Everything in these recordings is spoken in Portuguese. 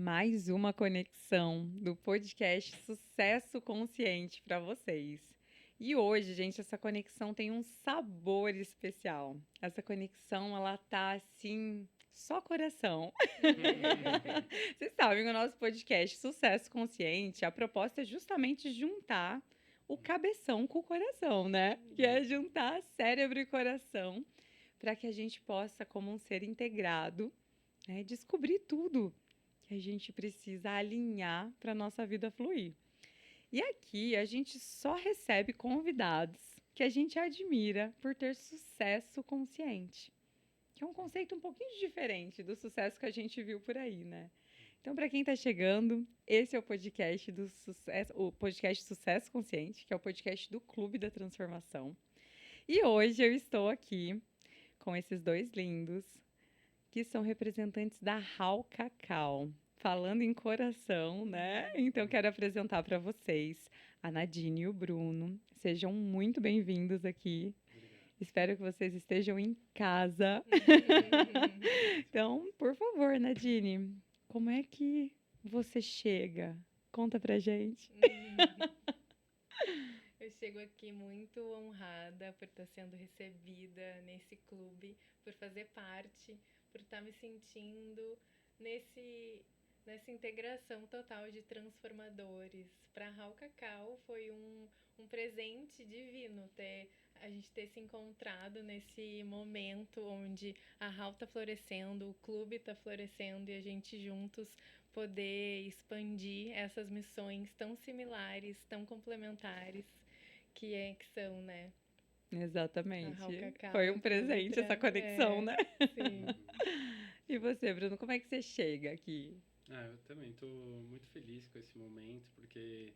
mais uma conexão do podcast Sucesso Consciente para vocês. E hoje, gente, essa conexão tem um sabor especial. Essa conexão, ela tá assim, só coração. Vocês sabem que o nosso podcast Sucesso Consciente, a proposta é justamente juntar o cabeção com o coração, né? Que é juntar cérebro e coração para que a gente possa, como um ser integrado, descobrir tudo que a gente precisa alinhar para a nossa vida fluir. E aqui a gente só recebe convidados que a gente admira por ter sucesso consciente, que é um conceito um pouquinho diferente do sucesso que a gente viu por aí, né? Então, para quem está chegando, esse é o podcast do sucesso, o podcast Sucesso Consciente, que é o podcast do Clube da Transformação. E hoje eu estou aqui com esses dois lindos, que são representantes da Hall Cacau. Falando em coração, né? Então, quero apresentar para vocês a Nadine e o Bruno. Sejam muito bem-vindos aqui. Obrigado. Espero que vocês estejam em casa. Então, por favor, Nadine, como é que você chega? Conta pra gente. Eu chego aqui muito honrada por estar sendo recebida nesse clube, por fazer parte, por estar me sentindo nessa integração total de transformadores. Para a Hall Cacau foi um presente divino a gente ter se encontrado nesse momento onde a Hall está florescendo, o clube está florescendo e a gente juntos poder expandir essas missões tão similares, tão complementares que são, né? Exatamente. A Hall Cacau Foi e um o Clube presente essa conexão, né? Sim. E você, Bruno, como é que você chega aqui? Eu também estou muito feliz com esse momento, porque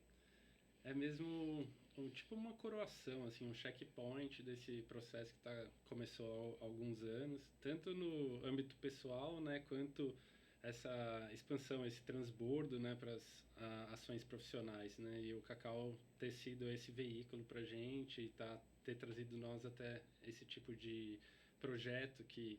é mesmo tipo uma coroação, assim, um checkpoint desse processo que começou há alguns anos, tanto no âmbito pessoal, né, quanto essa expansão, esse transbordo, né, para as ações profissionais, né, e o Cacau ter sido esse veículo para a gente e ter trazido nós até esse tipo de projeto que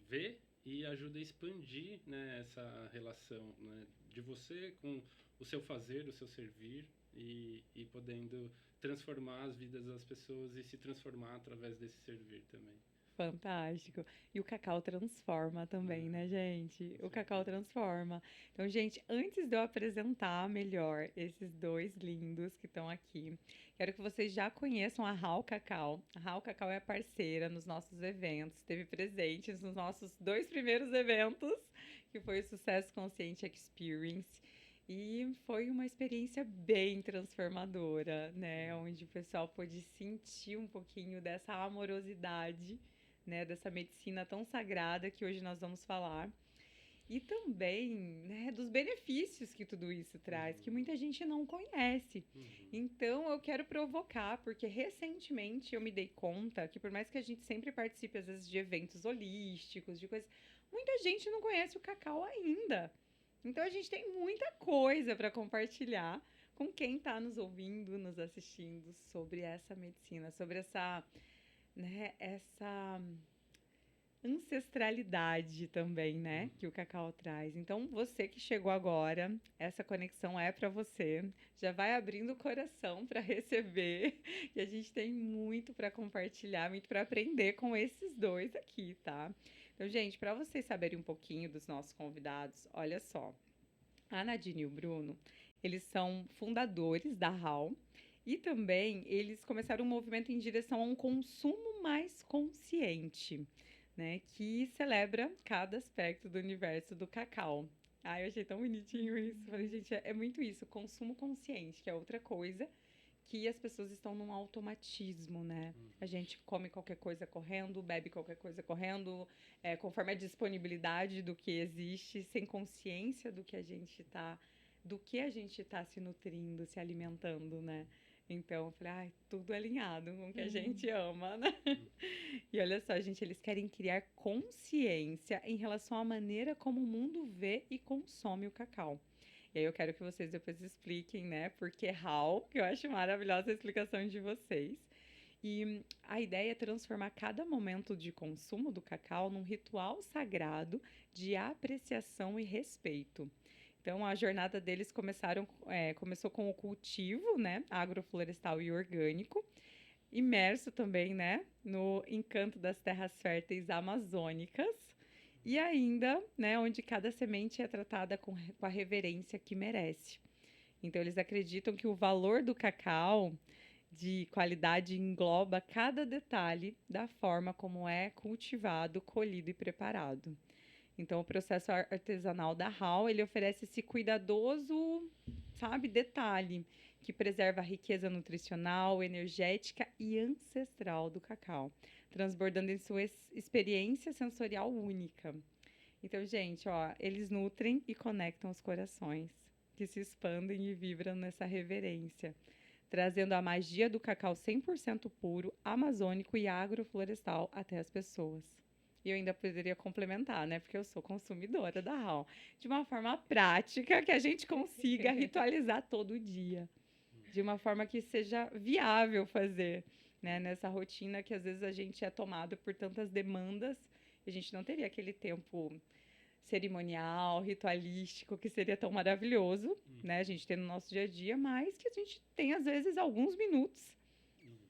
vê e ajuda a expandir, né, essa relação, né, de você com o seu fazer, o seu servir e podendo transformar as vidas das pessoas e se transformar através desse servir também. Fantástico. E o Cacau transforma também, né, gente? O Cacau transforma. Então, gente, antes de eu apresentar melhor esses dois lindos que estão aqui, quero que vocês já conheçam a Hall Cacau. A Hall Cacau é parceira nos nossos eventos, esteve presente nos nossos dois primeiros eventos, que foi o Sucesso Consciente Experience. E foi uma experiência bem transformadora, né? Onde o pessoal pôde sentir um pouquinho dessa amorosidade, né, dessa medicina tão sagrada que hoje nós vamos falar. E também, né, dos benefícios que tudo isso traz, que muita gente não conhece. Então, eu quero provocar, porque recentemente eu me dei conta que por mais que a gente sempre participe, às vezes, de eventos holísticos, de coisas, muita gente não conhece o cacau ainda. Então, a gente tem muita coisa para compartilhar com quem está nos ouvindo, nos assistindo sobre essa medicina, sobre essa, né, essa ancestralidade também, né, que o cacau traz. Então, você que chegou agora, essa conexão é para você. Já vai abrindo o coração para receber, e a gente tem muito para compartilhar, muito para aprender com esses dois aqui, tá? Então, gente, para vocês saberem um pouquinho dos nossos convidados, olha só. A Nadine e o Bruno, eles são fundadores da Hall e também eles começaram um movimento em direção a um consumo mais consciente, né, que celebra cada aspecto do universo do cacau. Eu achei tão bonitinho isso. Falei, gente, é muito isso, consumo consciente, que é outra coisa que as pessoas estão num automatismo, né? A gente come qualquer coisa correndo, bebe qualquer coisa correndo, conforme a disponibilidade do que existe, sem consciência do que a gente tá se nutrindo, se alimentando, né? Então, eu falei, tudo alinhado com o que a gente ama, né? E olha só, gente, eles querem criar consciência em relação à maneira como o mundo vê e consome o cacau. E aí eu quero que vocês depois expliquem, né, porque Hall, que eu acho maravilhosa a explicação de vocês. E a ideia é transformar cada momento de consumo do cacau num ritual sagrado de apreciação e respeito. Então, a jornada deles começou com o cultivo, né, agroflorestal e orgânico, imerso também, né, no encanto das terras férteis amazônicas, e ainda, né, onde cada semente é tratada com a reverência que merece. Então, eles acreditam que o valor do cacau de qualidade engloba cada detalhe da forma como é cultivado, colhido e preparado. Então, o processo artesanal da HAL, ele oferece esse cuidadoso, sabe, detalhe que preserva a riqueza nutricional, energética e ancestral do cacau, transbordando em sua experiência sensorial única. Então, gente, ó, eles nutrem e conectam os corações, que se expandem e vibram nessa reverência, trazendo a magia do cacau 100% puro, amazônico e agroflorestal até as pessoas. E eu ainda poderia complementar, né? Porque eu sou consumidora da HAL. De uma forma prática, que a gente consiga ritualizar todo dia. De uma forma que seja viável fazer, né? Nessa rotina que às vezes a gente é tomado por tantas demandas. E a gente não teria aquele tempo cerimonial, ritualístico, que seria tão maravilhoso, né? A gente tem no nosso dia a dia, mas que a gente tem, às vezes, alguns minutos.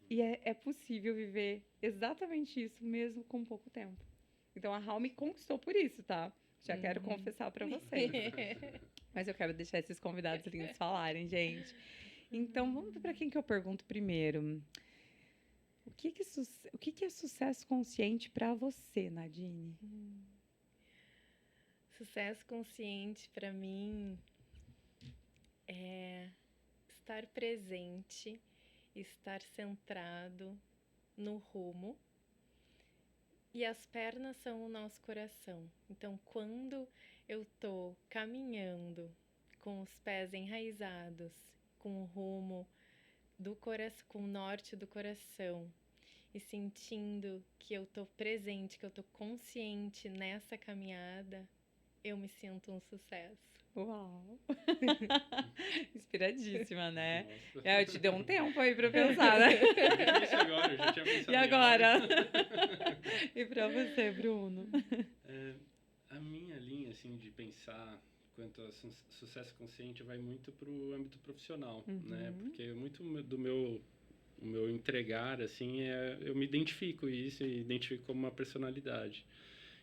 E é possível viver exatamente isso, mesmo com pouco tempo. Então, a HAL me conquistou por isso, tá? Já quero confessar para vocês. Mas eu quero deixar esses convidados lindos falarem, gente. Então, vamos para quem que eu pergunto primeiro. O que é sucesso consciente para você, Nadine? Sucesso consciente para mim é estar presente, estar centrado no rumo, e as pernas são o nosso coração. Então, quando eu tô caminhando com os pés enraizados, com o rumo do coração, com o norte do coração, e sentindo que eu tô presente, que eu tô consciente nessa caminhada, eu me sinto um sucesso. Uau! Inspiradíssima, né? Nossa. Eu te dei um tempo aí pra pensar, né? Isso agora, eu já tinha pensado E em agora? algo. E pra você, Bruno? A minha linha, assim, de pensar quanto a sucesso consciente vai muito para o âmbito profissional, né? Porque muito do o meu entregar, assim, eu me identifico isso e identifico como uma personalidade.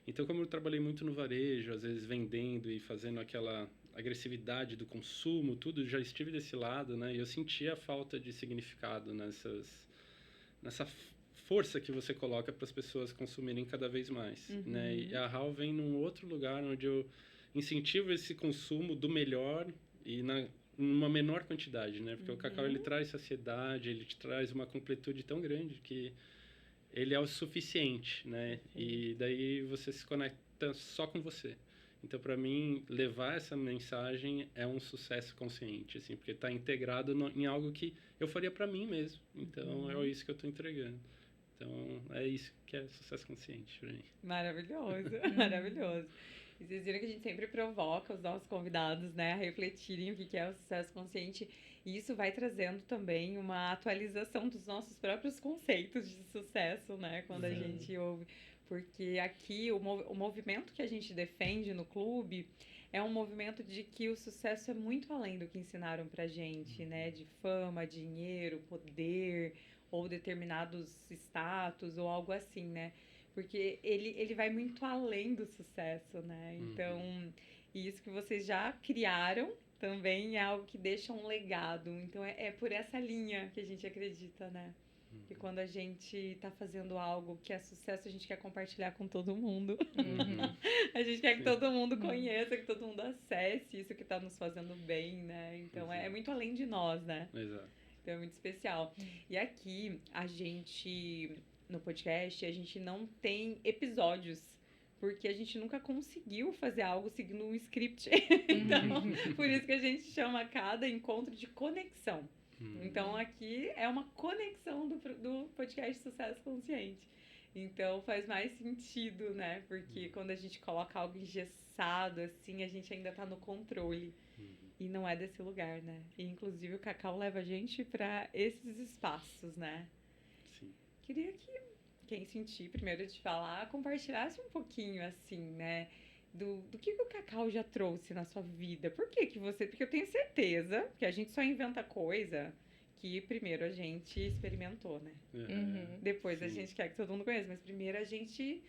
Então, como eu trabalhei muito no varejo, às vezes vendendo e fazendo aquela agressividade do consumo, tudo, já estive desse lado, né? E eu sentia a falta de significado nessa força que você coloca para as pessoas consumirem cada vez mais, né? E a HAL vem num outro lugar onde eu incentivo esse consumo do melhor e numa menor quantidade, né? Porque o cacau, ele traz saciedade, ele te traz uma completude tão grande que ele é o suficiente, né? E daí você se conecta só com você. Então, para mim, levar essa mensagem é um sucesso consciente, assim, porque está integrado em algo que eu faria para mim mesmo. Então, é isso que eu estou entregando. Então, é isso que é sucesso consciente para mim. Maravilhoso, maravilhoso. E vocês viram que a gente sempre provoca os nossos convidados, né, a refletirem o que é o sucesso consciente. E isso vai trazendo também uma atualização dos nossos próprios conceitos de sucesso, né, quando a gente ouve. Porque aqui o movimento que a gente defende no clube é um movimento de que o sucesso é muito além do que ensinaram pra gente, né, de fama, dinheiro, poder ou determinados status ou algo assim, né? Porque ele vai muito além do sucesso, né? Então, isso que vocês já criaram também é algo que deixa um legado. Então, é por essa linha que a gente acredita, né? Que quando a gente tá fazendo algo que é sucesso, a gente quer compartilhar com todo mundo. A gente quer que todo mundo conheça, que todo mundo acesse isso que tá nos fazendo bem, né? Então, é muito além de nós, né? Exato. Então, é muito especial. E aqui, a gente, no podcast, a gente não tem episódios, porque a gente nunca conseguiu fazer algo seguindo um script. Então, por isso que a gente chama cada encontro de conexão. Então, aqui é uma conexão do podcast Sucesso Consciente. Então, faz mais sentido, né? Porque quando a gente coloca algo engessado, assim, a gente ainda tá no controle. E não é desse lugar, né? E, inclusive, o cacau leva a gente para esses espaços, né? Sim. Queria que quem sentir, primeiro de falar, compartilhasse um pouquinho, assim, né? do que o cacau já trouxe na sua vida. Por que que você... Porque eu tenho certeza que a gente só inventa coisa que primeiro a gente experimentou, né? Uhum. Depois a Sim. gente quer que todo mundo conheça, mas primeiro a gente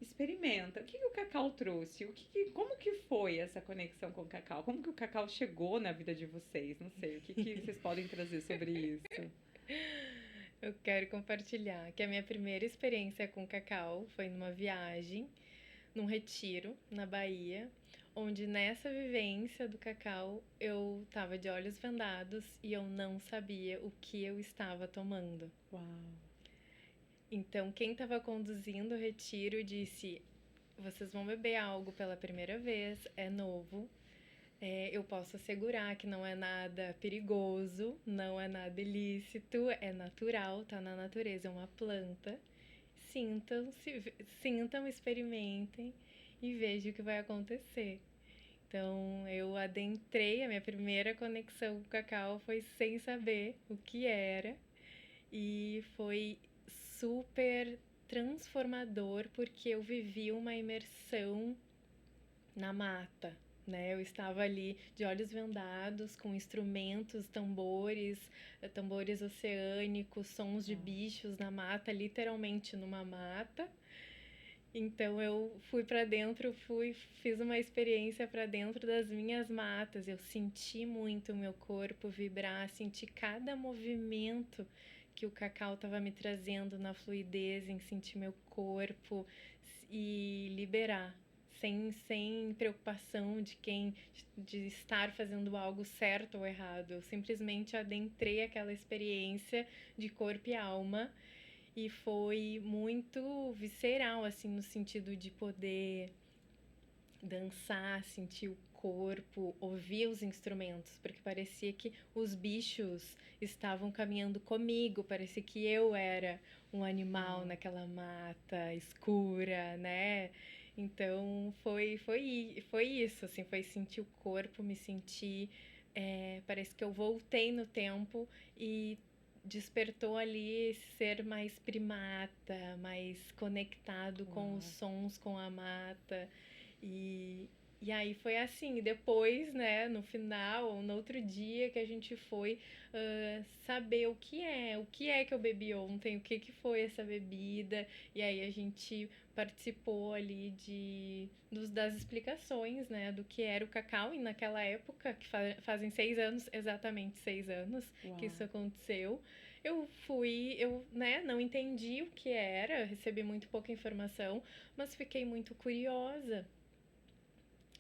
experimenta. O que que o cacau trouxe? Como que foi essa conexão com o cacau? Como que o cacau chegou na vida de vocês? Não sei, o que que vocês podem trazer sobre isso? Eu quero compartilhar que a minha primeira experiência com cacau foi numa viagem, num retiro na Bahia, onde nessa vivência do cacau eu tava de olhos vendados e eu não sabia o que eu estava tomando. Uau. Então, quem estava conduzindo o retiro disse: vocês vão beber algo pela primeira vez, é novo. Eu posso assegurar que não é nada perigoso, não é nada ilícito, é natural, tá na natureza, é uma planta. Sintam, experimentem e vejam o que vai acontecer. Então, eu adentrei, a minha primeira conexão com o cacau foi sem saber o que era e foi super transformador porque eu vivi uma imersão na mata, né? Eu estava ali de olhos vendados, com instrumentos, tambores oceânicos, sons de bichos na mata, literalmente numa mata. Então eu fui para dentro, fiz uma experiência para dentro das minhas matas. Eu senti muito o meu corpo vibrar, senti cada movimento que o cacau estava me trazendo na fluidez, em sentir meu corpo e liberar, sem preocupação de estar fazendo algo certo ou errado. Eu simplesmente adentrei aquela experiência de corpo e alma e foi muito visceral, assim, no sentido de poder dançar, sentir o corpo, ouvir os instrumentos, porque parecia que os bichos estavam caminhando comigo, parecia que eu era um animal naquela mata escura, né? Então foi isso, assim, foi sentir o corpo, me sentir. Parece que eu voltei no tempo e despertou ali esse ser mais primata, mais conectado com os sons, com a mata. E aí foi assim, e depois, né, no final, ou no outro dia que a gente foi saber o que é que eu bebi ontem, o que foi essa bebida, e aí a gente participou ali das explicações, né, do que era o cacau, e naquela época, que fazem 6 anos, exatamente 6 anos que isso aconteceu, eu, né, não entendi o que era, recebi muito pouca informação, mas fiquei muito curiosa.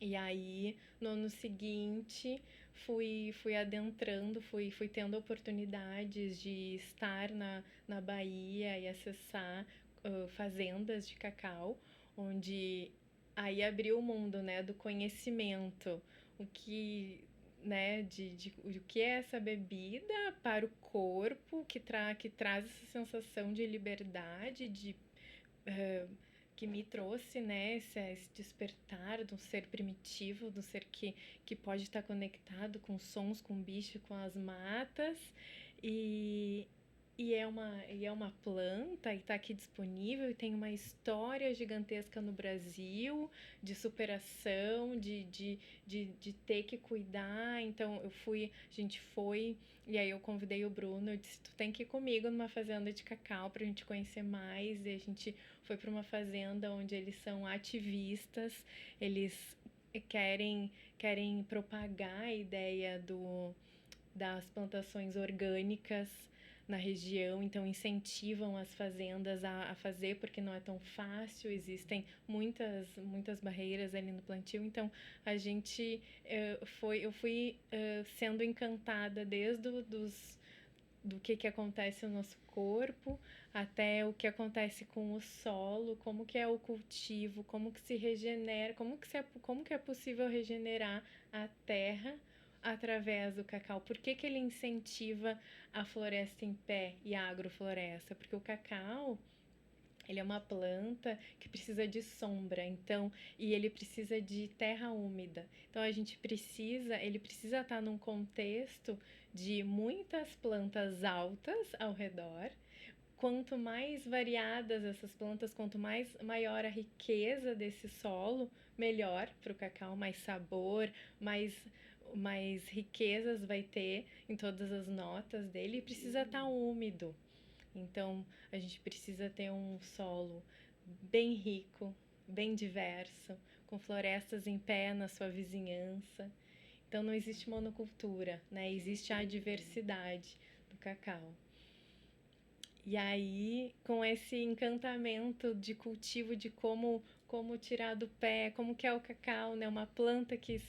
E aí, no ano seguinte, fui adentrando, fui tendo oportunidades de estar na Bahia e acessar fazendas de cacau, onde aí abriu o mundo, né, do conhecimento, o que, né, o que é essa bebida para o corpo, que traz essa sensação de liberdade, que me trouxe, né, esse despertar de um ser primitivo, de um ser que pode estar conectado com sons, com bicho, com as matas. E, e é uma planta e está aqui disponível e tem uma história gigantesca no Brasil de superação, de ter que cuidar. Então a gente foi, e aí eu convidei o Bruno, eu disse, tu tem que ir comigo numa fazenda de cacau pra gente conhecer mais. E a gente foi para uma fazenda onde eles são ativistas, eles querem propagar a ideia das plantações orgânicas na região, então incentivam as fazendas a fazer, porque não é tão fácil, existem muitas barreiras ali no plantio. Então a gente eu fui sendo encantada desde do que acontece no nosso corpo até o que acontece com o solo, como que é o cultivo, como que se regenera, como que é possível regenerar a terra através do cacau. Por que ele incentiva a floresta em pé e a agrofloresta? Porque o cacau, ele é uma planta que precisa de sombra, então, e ele precisa de terra úmida. Então ele precisa estar num contexto de muitas plantas altas ao redor. Quanto mais variadas essas plantas, quanto maior a riqueza desse solo, melhor para o cacau, mais sabor, mais riquezas vai ter em todas as notas dele, e precisa estar úmido. Então, a gente precisa ter um solo bem rico, bem diverso, com florestas em pé na sua vizinhança. Então, não existe monocultura, né? Existe a diversidade do cacau. E aí, com esse encantamento de cultivo, de como tirar do pé, como que é o cacau, né? Uma planta que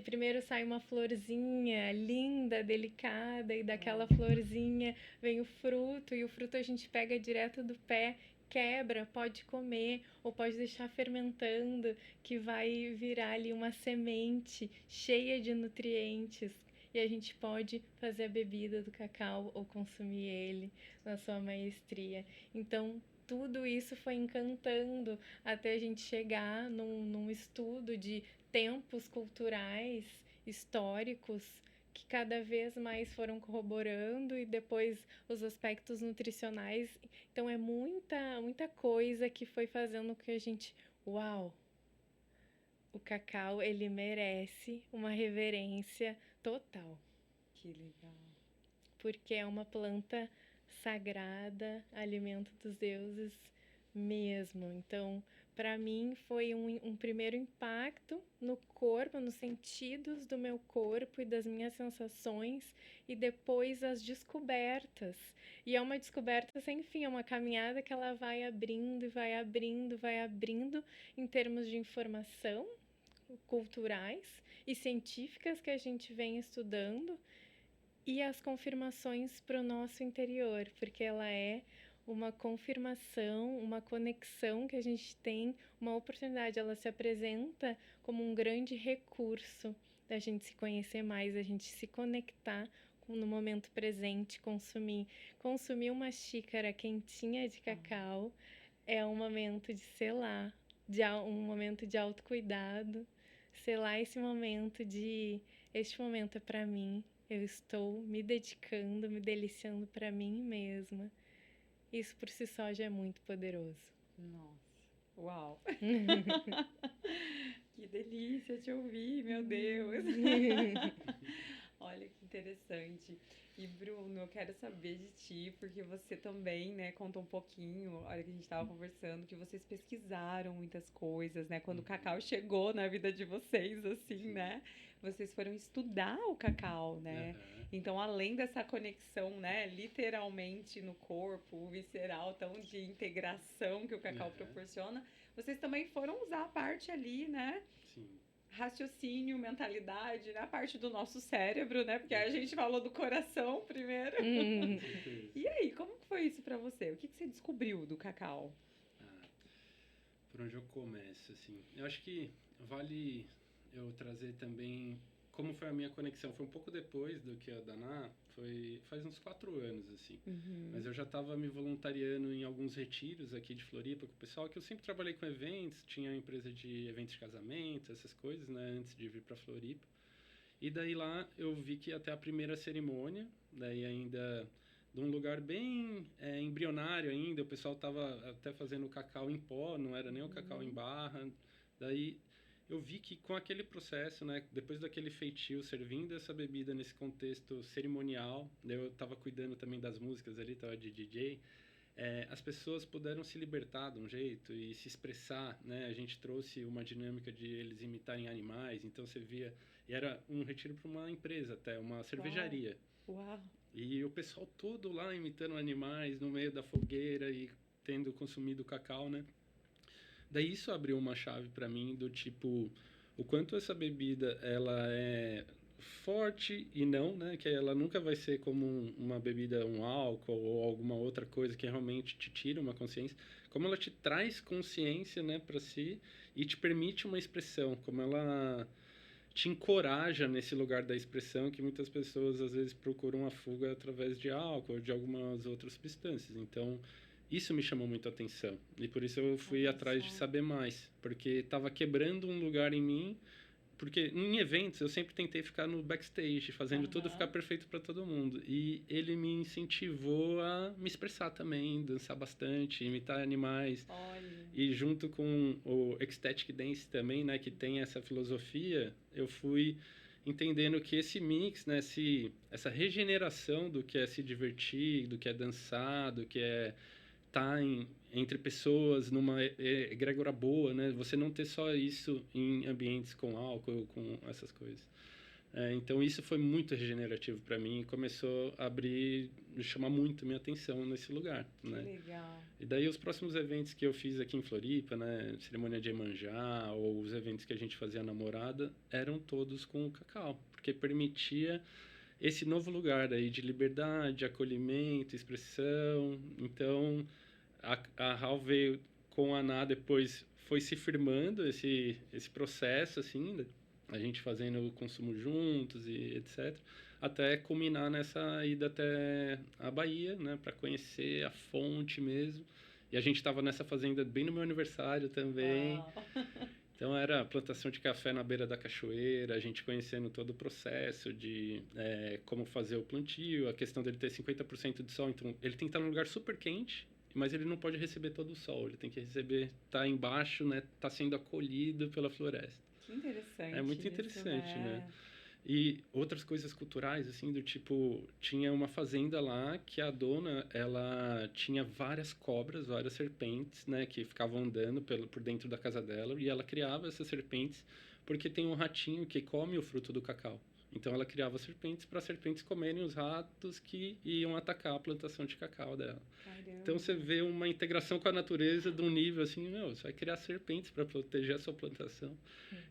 primeiro sai uma florzinha linda, delicada, e daquela florzinha vem o fruto, e o fruto a gente pega direto do pé, quebra, pode comer, ou pode deixar fermentando, que vai virar ali uma semente cheia de nutrientes. E a gente pode fazer a bebida do cacau ou consumir ele na sua maestria. Então, tudo isso foi encantando até a gente chegar num estudo de tempos culturais, históricos, que cada vez mais foram corroborando, e depois os aspectos nutricionais. Então, é muita coisa que foi fazendo com que a gente... Uau! O cacau, ele merece uma reverência total. Que legal. Porque é uma planta sagrada, alimento dos deuses mesmo. Então, para mim, foi um primeiro impacto no corpo, nos sentidos do meu corpo e das minhas sensações, e depois as descobertas. E é uma descoberta sem fim, é uma caminhada que ela vai abrindo e vai abrindo, vai abrindo em termos de informação culturais e científicas que a gente vem estudando, e as confirmações para o nosso interior, porque ela é uma confirmação, uma conexão que a gente tem, uma oportunidade. Ela se apresenta como um grande recurso da gente se conhecer mais, da gente se conectar no momento presente, consumir uma xícara quentinha de cacau é um momento de selar, um momento de autocuidado, selar esse momento este momento é para mim. Eu estou me dedicando, me deliciando para mim mesma. Isso por si só já é muito poderoso. Nossa, uau! Que delícia te ouvir, meu Deus! Olha que interessante. E Bruno, eu quero saber de ti, porque você também, né, contou um pouquinho, olha que a gente estava conversando, que vocês pesquisaram muitas coisas, né? Quando o cacau chegou na vida de vocês, assim, né? Vocês foram estudar o cacau, né? Então, além dessa conexão, né, literalmente no corpo, visceral, tão de integração que o cacau proporciona, vocês também foram usar a parte ali, né? Sim. Raciocínio, mentalidade, na parte do nosso cérebro, né? Porque a gente falou do coração primeiro. E aí, como que foi isso pra você? O que você descobriu do cacau? Por onde eu começo, assim? Eu acho que vale eu trazer também como foi a minha conexão. Foi um pouco depois do que a Daná, faz uns 4 anos, assim. Mas eu já estava me voluntariando em alguns retiros aqui de Floripa com o pessoal, que eu sempre trabalhei com eventos, tinha empresa de eventos de casamento, essas coisas, né, antes de vir para Floripa. E daí lá eu vi que até a primeira cerimônia, daí ainda de um lugar bem embrionário ainda, o pessoal estava até fazendo cacau em pó, não era nem o cacau em barra. Daí eu vi que com aquele processo, né, depois daquele feitio, servindo essa bebida nesse contexto cerimonial, eu estava cuidando também das músicas ali, estava de DJ, as pessoas puderam se libertar de um jeito e se expressar, né? A gente trouxe uma dinâmica de eles imitarem animais, então você via... E era um retiro para uma empresa até, uma cervejaria. Uau! E o pessoal todo lá imitando animais no meio da fogueira e tendo consumido cacau, né? Daí isso abriu uma chave para mim do tipo o quanto essa bebida ela é forte e não, né, que ela nunca vai ser como uma bebida, um álcool ou alguma outra coisa que realmente te tira uma consciência, como ela te traz consciência, né, para si e te permite uma expressão, como ela te encoraja nesse lugar da expressão que muitas pessoas às vezes procuram a fuga através de álcool ou de algumas outras substâncias. Então isso me chamou muito a atenção e por isso eu fui atrás de saber mais, porque estava quebrando um lugar em mim, porque em eventos eu sempre tentei ficar no backstage, fazendo tudo ficar perfeito para todo mundo. E ele me incentivou a me expressar também, dançar bastante, imitar animais. Olha. E junto com o Ecstatic Dance também, né, que tem essa filosofia, eu fui entendendo que esse mix, né, essa regeneração do que é se divertir, do que é dançar, do que é estar entre pessoas numa egrégora boa, né? Você não ter só isso em ambientes com álcool, com essas coisas. Então isso foi muito regenerativo para mim e começou a chamar muito minha atenção nesse lugar, né? Legal. E daí os próximos eventos que eu fiz aqui em Floripa, né, cerimônia de Iemanjá ou os eventos que a gente fazia na Morada, eram todos com o cacau, porque permitia esse novo lugar aí de liberdade, acolhimento, expressão. Então a HAL veio com a ANA, depois foi se firmando esse processo, assim, né? A gente fazendo o consumo juntos e etc. Até culminar nessa ida até a Bahia, né? Para conhecer a fonte mesmo. E a gente estava nessa fazenda bem no meu aniversário também. Uau. Então era plantação de café na beira da cachoeira, a gente conhecendo todo o processo de como fazer o plantio, a questão dele ter 50% de sol. Então ele tem que estar num lugar super quente, mas ele não pode receber todo o sol, ele tem que estar embaixo, né, tá sendo acolhido pela floresta. Que interessante. É muito interessante, né? E outras coisas culturais, assim, do tipo, tinha uma fazenda lá que a dona, ela tinha várias cobras, várias serpentes, né, que ficavam andando por dentro da casa dela, e ela criava essas serpentes porque tem um ratinho que come o fruto do cacau. Então ela criava serpentes para serpentes comerem os ratos que iam atacar a plantação de cacau dela. Caramba. Então você vê uma integração com a natureza de um nível assim, você vai criar serpentes para proteger a sua plantação.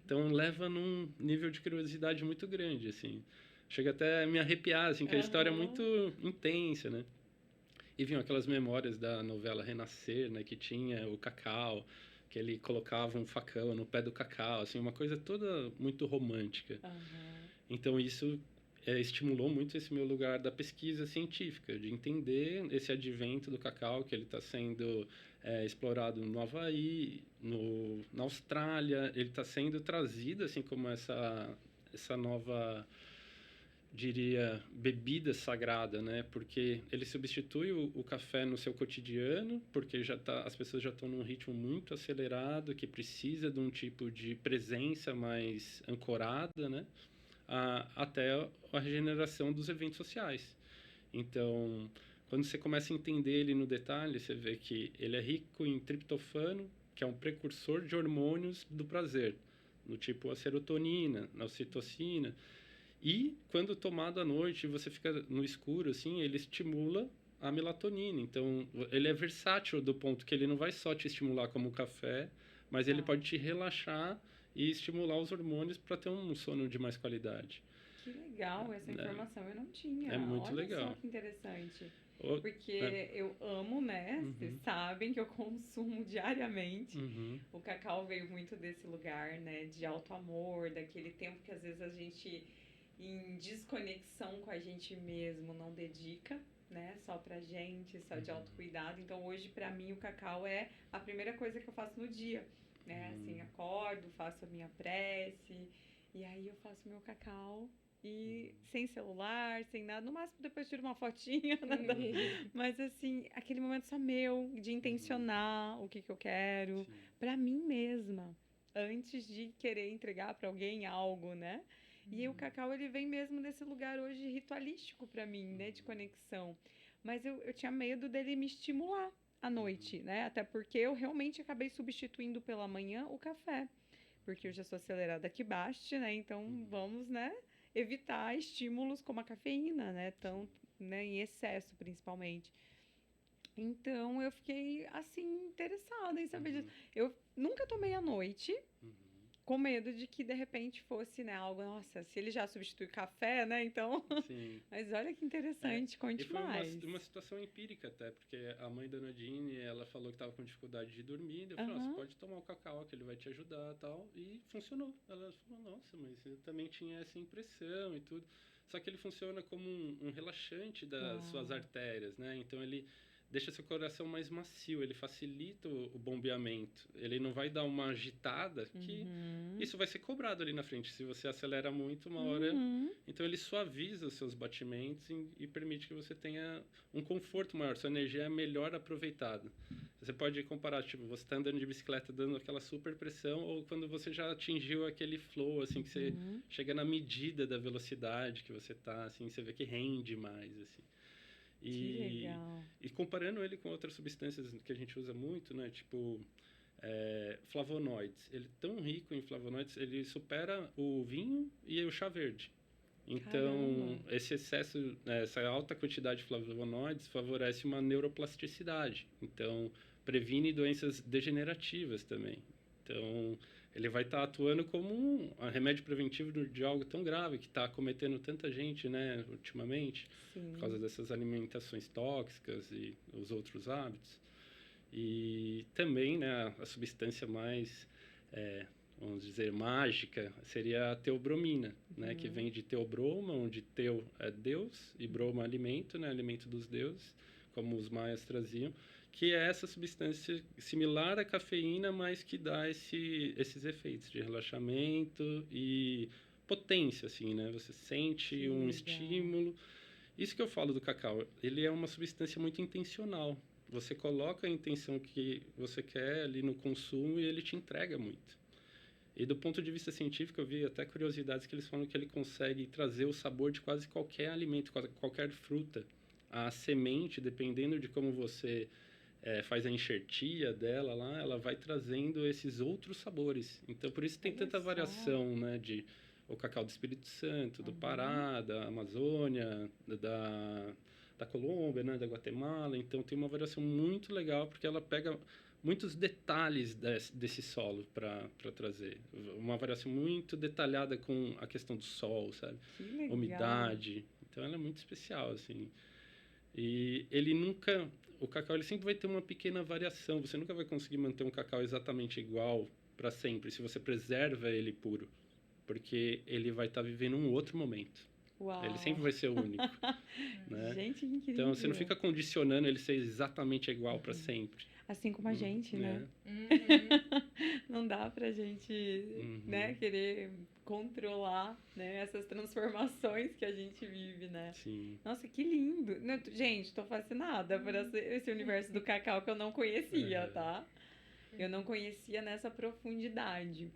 Então leva num nível de curiosidade muito grande, assim. Chega até a me arrepiar, assim, que a história é muito intensa, né? E vinham aquelas memórias da novela Renascer, né, que tinha o cacau, que ele colocava um facão no pé do cacau, assim, uma coisa toda muito romântica. Então isso estimulou muito esse meu lugar da pesquisa científica, de entender esse advento do cacau, que ele está sendo explorado no Havaí, na Austrália, ele está sendo trazido assim como essa nova, diria, bebida sagrada, né? Porque ele substitui o café no seu cotidiano, porque as pessoas já estão num ritmo muito acelerado, que precisa de um tipo de presença mais ancorada, né? Até a regeneração dos eventos sociais. Então, quando você começa a entender ele no detalhe, você vê que ele é rico em triptofano, que é um precursor de hormônios do prazer, do tipo a serotonina, a ocitocina. E quando tomado à noite, você fica no escuro, assim, ele estimula a melatonina. Então, ele é versátil do ponto que ele não vai só te estimular como o café, mas ele pode te relaxar e estimular os hormônios para ter um sono de mais qualidade. Que legal, essa informação eu não tinha. É muito Olha legal. Só que interessante. Porque eu amo, né? Vocês sabem que eu consumo diariamente. O cacau veio muito desse lugar, né? De alto amor, daquele tempo que às vezes a gente, em desconexão com a gente mesmo, não dedica, né? Só pra gente, só de autocuidado. Então hoje, pra mim, o cacau é a primeira coisa que eu faço no dia. Né? Assim, acordo, faço a minha prece, e aí eu faço meu cacau, e sem celular, sem nada, no máximo depois tiro uma fotinha, nada. Mas assim, aquele momento só meu, de intencionar o que eu quero, pra mim mesma, antes de querer entregar pra alguém algo, né? E o cacau, ele vem mesmo desse lugar hoje ritualístico pra mim, né? De conexão. Mas eu tinha medo dele me estimular à noite, né? Até porque eu realmente acabei substituindo pela manhã o café, porque eu já sou acelerada que baste, né? Então vamos, né, evitar estímulos como a cafeína, né? Tão, né, em excesso, principalmente. Então eu fiquei assim interessada em saber disso. Eu nunca tomei à noite, com medo de que de repente fosse, né, algo, nossa, se ele já substitui café, né, então... Sim. Mas olha que interessante, conte e foi mais. uma situação empírica até, porque a mãe da Nadine, ela falou que estava com dificuldade de dormir, eu falei, você pode tomar o cacau, que ele vai te ajudar e tal, e funcionou. Ela falou, nossa, mas eu também tinha essa impressão e tudo. Só que ele funciona como um relaxante das suas artérias, né, então ele deixa seu coração mais macio, ele facilita o bombeamento. Ele não vai dar uma agitada que isso vai ser cobrado ali na frente. Se você acelera muito, uma hora... Então, ele suaviza os seus batimentos e permite que você tenha um conforto maior. Sua energia é melhor aproveitada. Você pode comparar, tipo, você está andando de bicicleta dando aquela super pressão ou quando você já atingiu aquele flow, assim, que você chega na medida da velocidade que você tá, assim, você vê que rende mais, assim. Que legal. E comparando ele com outras substâncias que a gente usa muito, né? Tipo, flavonoides. Ele é tão rico em flavonoides, ele supera o vinho e o chá verde. Então, Caramba. esse excesso, essa alta quantidade de flavonoides favorece uma neuroplasticidade. Então, previne doenças degenerativas também. Então, ele vai estar atuando como um remédio preventivo de algo tão grave que está acometendo tanta gente, né, ultimamente, Sim. por causa dessas alimentações tóxicas e os outros hábitos. E também, né, a substância mais, vamos dizer, mágica seria a teobromina, né, que vem de teobroma, onde teu é Deus e broma é alimento, né, alimento dos deuses, como os maias traziam, que é essa substância similar à cafeína, mas que dá esses efeitos de relaxamento e potência, assim, né? Você sente Que um legal. estímulo. Isso que eu falo do cacau, ele é uma substância muito intencional. Você coloca a intenção que você quer ali no consumo e ele te entrega muito. E do ponto de vista científico, eu vi até curiosidades que eles falam que ele consegue trazer o sabor de quase qualquer alimento, qualquer fruta. A semente, dependendo de como você faz a enxertia dela lá, ela vai trazendo esses outros sabores. Então, por isso tem Olha tanta só. variação, né? De o cacau do Espírito Santo, do Pará, da Amazônia, da Colômbia, né? Da Guatemala. Então, tem uma variação muito legal, porque ela pega muitos detalhes desse solo para trazer. Uma variação muito detalhada com a questão do sol, sabe? Que legal. Umidade. Então, ela é muito especial, assim. E ele nunca... O cacau ele sempre vai ter uma pequena variação. Você nunca vai conseguir manter um cacau exatamente igual para sempre, se você preserva ele puro. Porque ele vai estar vivendo um outro momento. Uau. Ele sempre vai ser único. Né? Gente, que incrível. Então, você não fica condicionando ele ser exatamente igual para sempre. Assim como a gente, né? Não dá pra gente, né, querer controlar, né, essas transformações que a gente vive, né? Sim. Nossa, que lindo! Não, gente, tô fascinada por esse universo do cacau que eu não conhecia, tá? Eu não conhecia nessa profundidade.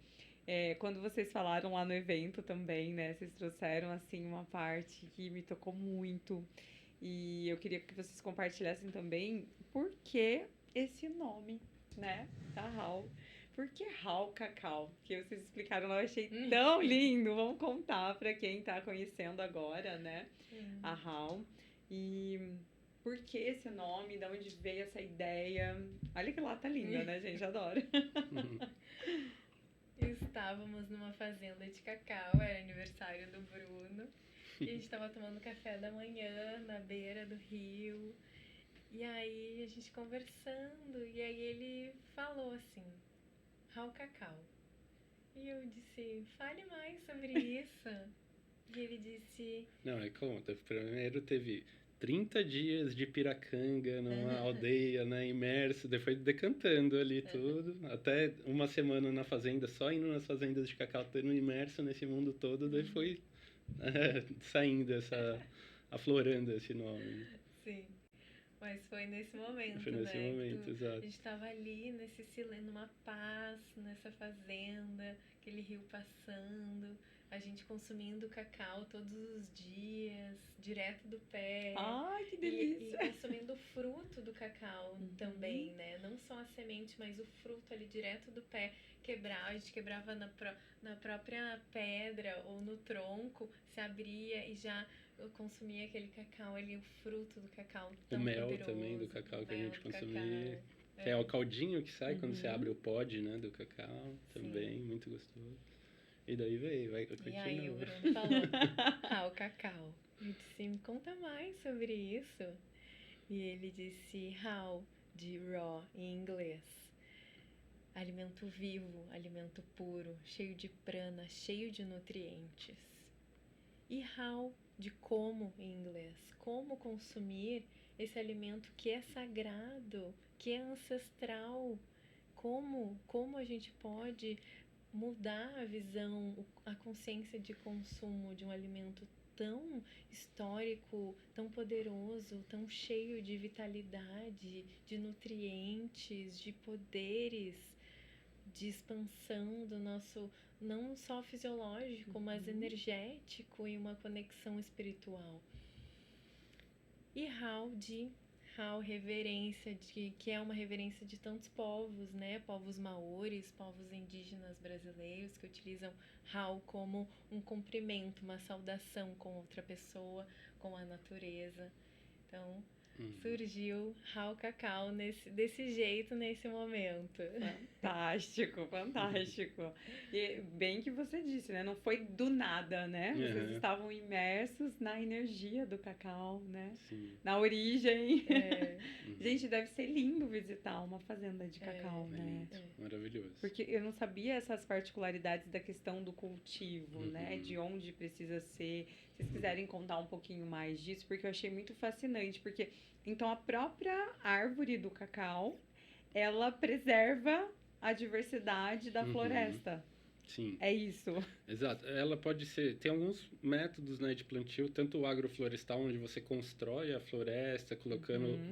Quando vocês falaram lá no evento também, né, vocês trouxeram, assim, uma parte que me tocou muito. E eu queria que vocês compartilhassem também por que esse nome, né, da Hall. Por que Hall Cacau? Que vocês explicaram lá, eu achei tão lindo. Vamos contar para quem tá conhecendo agora, né, a Hall. E por que esse nome? De onde veio essa ideia? Olha que lata linda, né, gente? Adoro. Estávamos numa fazenda de cacau, era aniversário do Bruno. E a gente estava tomando café da manhã na beira do rio. E aí a gente conversando, e aí ele falou assim, Hall Cacau. E eu disse, fale mais sobre isso. E ele disse... Não, conta. Primeiro teve 30 dias de Piracanga numa aldeia, né, imerso, depois decantando ali tudo, até uma semana na fazenda, só indo nas fazendas de cacau, tendo imerso nesse mundo todo, daí foi saindo aflorando esse nome. Sim, mas foi nesse momento, foi nesse né? momento, exato. A gente estava ali nesse silêncio, numa paz, nessa fazenda, aquele rio passando, a gente consumindo cacau todos os dias, direto do pé. Ai, que delícia! E consumindo o fruto do cacau também, né? Não só a semente, mas o fruto ali direto do pé. A gente quebrava na própria pedra ou no tronco, se abria e já consumia aquele cacau ali, o fruto do cacau tão o mel poderoso, também do cacau que a gente consumia. Cacau. Que é o caldinho que sai quando você abre o pod, né, do cacau. Também, muito gostoso. E daí vai continuar. E aí o Bruno falou, o cacau. Eu disse, me conta mais sobre isso. E ele disse, how, de raw, em inglês. Alimento vivo, alimento puro, cheio de prana, cheio de nutrientes. E how, de como, em inglês. Como consumir esse alimento que é sagrado, que é ancestral. Como a gente pode mudar a visão, a consciência de consumo de um alimento tão histórico, tão poderoso, tão cheio de vitalidade, de nutrientes, de poderes, de expansão do nosso, não só fisiológico, mas energético e uma conexão espiritual. E Hau, reverência, que é uma reverência de tantos povos, né? Povos maoris, povos indígenas brasileiros que utilizam Hau como um cumprimento, uma saudação com outra pessoa, com a natureza. Então, surgiu Hau Cacau desse jeito, nesse momento. Fantástico, fantástico. E bem que você disse, né? Não foi do nada, né? Vocês estavam imersos na energia do cacau, né? Sim. Na origem. Gente, deve ser lindo visitar uma fazenda de cacau, né? Maravilhoso. Porque eu não sabia essas particularidades da questão do cultivo, né? De onde precisa ser. Se vocês quiserem contar um pouquinho mais disso, porque eu achei muito fascinante. Porque, então, a própria árvore do cacau, ela preserva a diversidade da floresta. Sim. É isso. Exato. Ela pode ser... Tem alguns métodos, né, de plantio, tanto o agroflorestal, onde você constrói a floresta,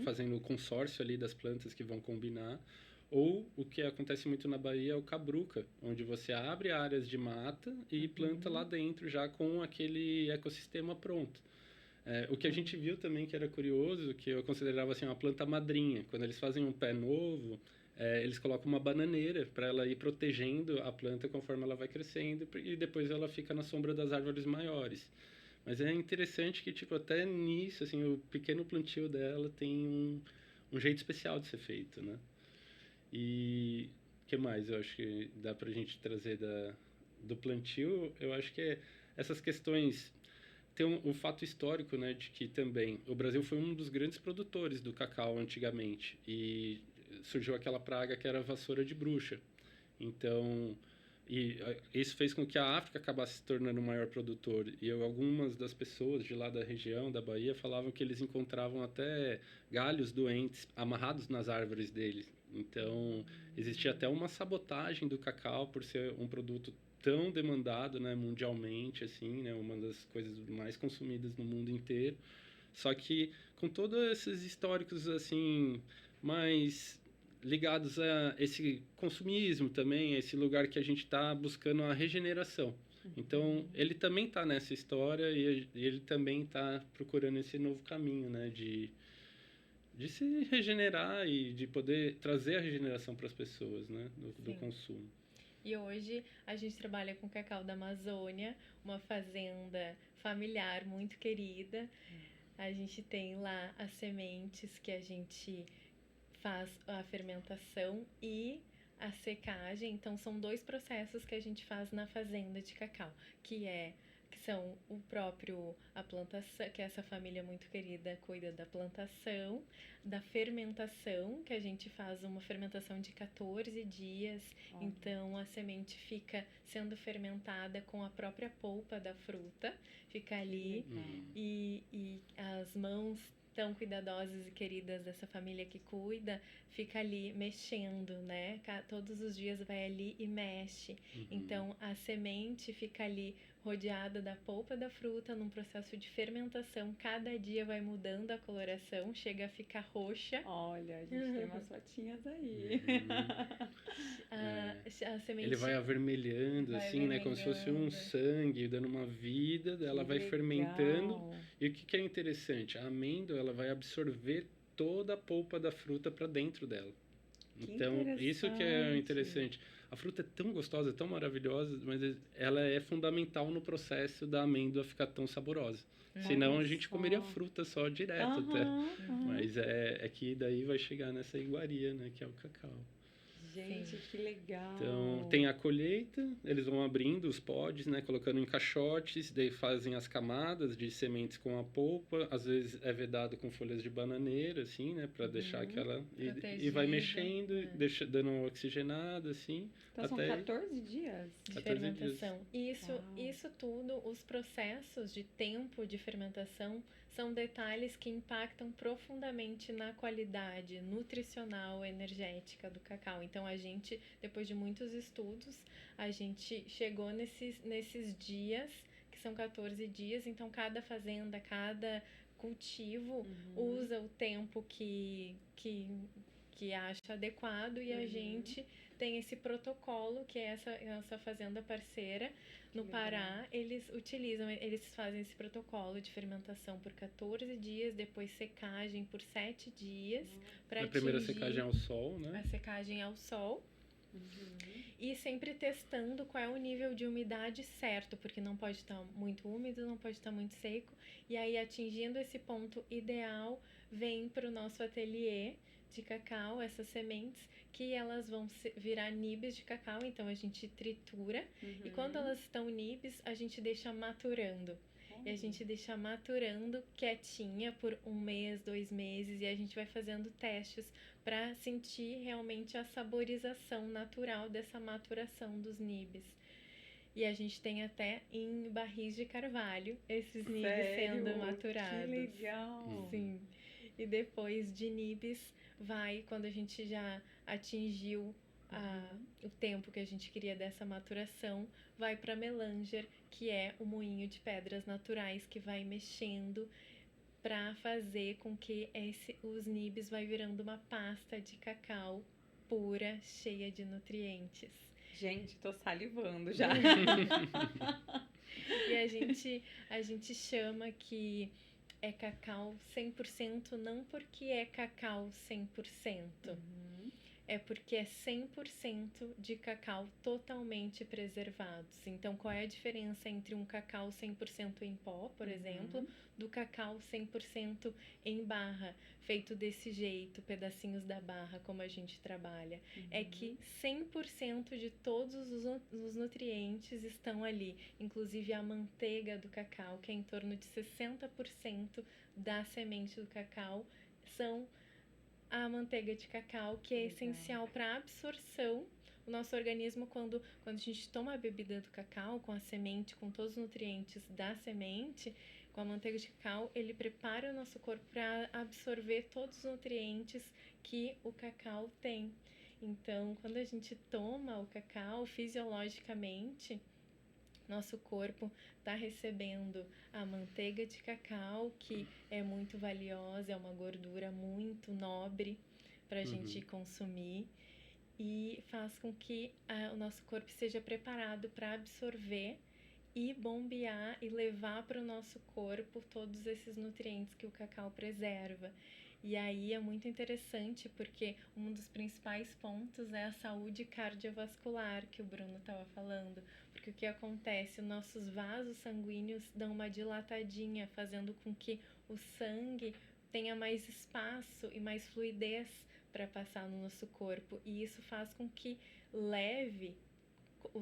fazendo o consórcio ali das plantas que vão combinar, ou o que acontece muito na Bahia é o cabruca, onde você abre áreas de mata e planta lá dentro já com aquele ecossistema pronto. O que a gente viu também que era curioso, que eu considerava assim uma planta madrinha. Quando eles fazem um pé novo, eles colocam uma bananeira para ela ir protegendo a planta conforme ela vai crescendo e depois ela fica na sombra das árvores maiores. Mas é interessante que, tipo, até nisso, assim, o pequeno plantio dela tem um jeito especial de ser feito, né? E o que mais eu acho que dá pra gente trazer do plantio? Eu acho que essas questões... Tem o fato histórico, né, de que também o Brasil foi um dos grandes produtores do cacau antigamente. E surgiu aquela praga que era a vassoura de bruxa. Então, isso fez com que a África acabasse se tornando o maior produtor. E algumas das pessoas de lá da região, da Bahia, falavam que eles encontravam até galhos doentes amarrados nas árvores deles. Então, existia até uma sabotagem do cacau por ser um produto tão demandado, né, mundialmente, assim, né, uma das coisas mais consumidas no mundo inteiro. Só que com todos esses históricos, assim, mais ligados a esse consumismo também, a esse lugar que a gente está buscando a regeneração. Então, ele também está nessa história e ele também está procurando esse novo caminho, né, de se regenerar e de poder trazer a regeneração para as pessoas, né, do consumo. E hoje a gente trabalha com cacau da Amazônia, uma fazenda familiar muito querida. A gente tem lá as sementes que a gente faz a fermentação e a secagem. Então são 2 processos que a gente faz na fazenda de cacau, que são a plantação, que essa família muito querida cuida da plantação, da fermentação, que a gente faz uma fermentação de 14 dias. Então a semente fica sendo fermentada com a própria polpa da fruta, fica ali e as mãos tão cuidadosas e queridas dessa família que cuida, fica ali mexendo, né? Todos os dias vai ali e mexe. Então a semente fica ali rodeada da polpa da fruta num processo de fermentação. Cada dia vai mudando a coloração, chega a ficar roxa. Olha, a gente tem umas fotinhas aí. A semente... Ele vai avermelhando, assim, né? Como se fosse um sangue, dando uma vida. Ela vai fermentando. E o que é interessante? A amêndoa, ela vai absorver toda a polpa da fruta para dentro dela. Então, isso que é interessante. A fruta é tão gostosa, tão maravilhosa, mas ela é fundamental no processo da amêndoa ficar tão saborosa. Senão a gente comeria fruta só direto até. Mas é que daí vai chegar nessa iguaria, né? Que é o cacau. Gente, que legal. Então, tem a colheita, eles vão abrindo os pods, né, colocando em caixotes, daí fazem as camadas de sementes com a polpa, às vezes é vedado com folhas de bananeira, assim, né, para deixar aquela... E vai mexendo, dando oxigenada, assim, Então são 14 dias? De 14 fermentação. Isso, Uau. isso tudo, os processos de tempo de fermentação são detalhes que impactam profundamente na qualidade nutricional, energética do cacau. Então, a gente, depois de muitos estudos, a gente chegou nesses dias, que são 14 dias. Então, cada fazenda, cada cultivo usa o tempo que acha adequado e a gente tem esse protocolo, que é essa fazenda parceira no Pará, eles fazem esse protocolo de fermentação por 14 dias, depois secagem por 7 dias, para a primeira secagem ao sol, né? A secagem ao sol. E sempre testando qual é o nível de umidade certo, porque não pode estar muito úmido, não pode estar muito seco. E aí, atingindo esse ponto ideal, vem para o nosso ateliê de cacau, essas sementes, que elas vão virar nibs de cacau. Então, a gente tritura. E quando elas estão nibs, a gente deixa maturando. E a gente deixa maturando quietinha por 1 mês, 2 meses. E a gente vai fazendo testes para sentir realmente a saborização natural dessa maturação dos nibs. E a gente tem até em barris de carvalho esses nibs sendo maturados. Que legal! Sim. E depois de nibs quando a gente já atingiu o tempo que a gente queria dessa maturação, vai para melanger, que é o moinho de pedras naturais que vai mexendo para fazer com que os nibs vai virando uma pasta de cacau pura, cheia de nutrientes. Gente, tô salivando já. E a gente chama que é cacau 100%, não porque é cacau 100%. É porque é 100% de cacau totalmente preservados. Então, qual é a diferença entre um cacau 100% em pó, por exemplo, do cacau 100% em barra, feito desse jeito, pedacinhos da barra, como a gente trabalha? É que 100% de todos os nutrientes estão ali, inclusive a manteiga do cacau, que é em torno de 60% da semente do cacau, são a manteiga de cacau, que é essencial para a absorção. O nosso organismo, quando a gente toma a bebida do cacau, com a semente, com todos os nutrientes da semente, com a manteiga de cacau, ele prepara o nosso corpo para absorver todos os nutrientes que o cacau tem. Então, quando a gente toma o cacau, fisiologicamente, nosso corpo está recebendo a manteiga de cacau, que é muito valiosa, é uma gordura muito nobre para a gente consumir, e faz com que o nosso corpo seja preparado para absorver e bombear e levar para o nosso corpo todos esses nutrientes que o cacau preserva. E aí é muito interessante porque um dos principais pontos é a saúde cardiovascular, que o Bruno estava falando. Porque o que acontece? Os nossos vasos sanguíneos dão uma dilatadinha, fazendo com que o sangue tenha mais espaço e mais fluidez para passar no nosso corpo. E isso faz com que leve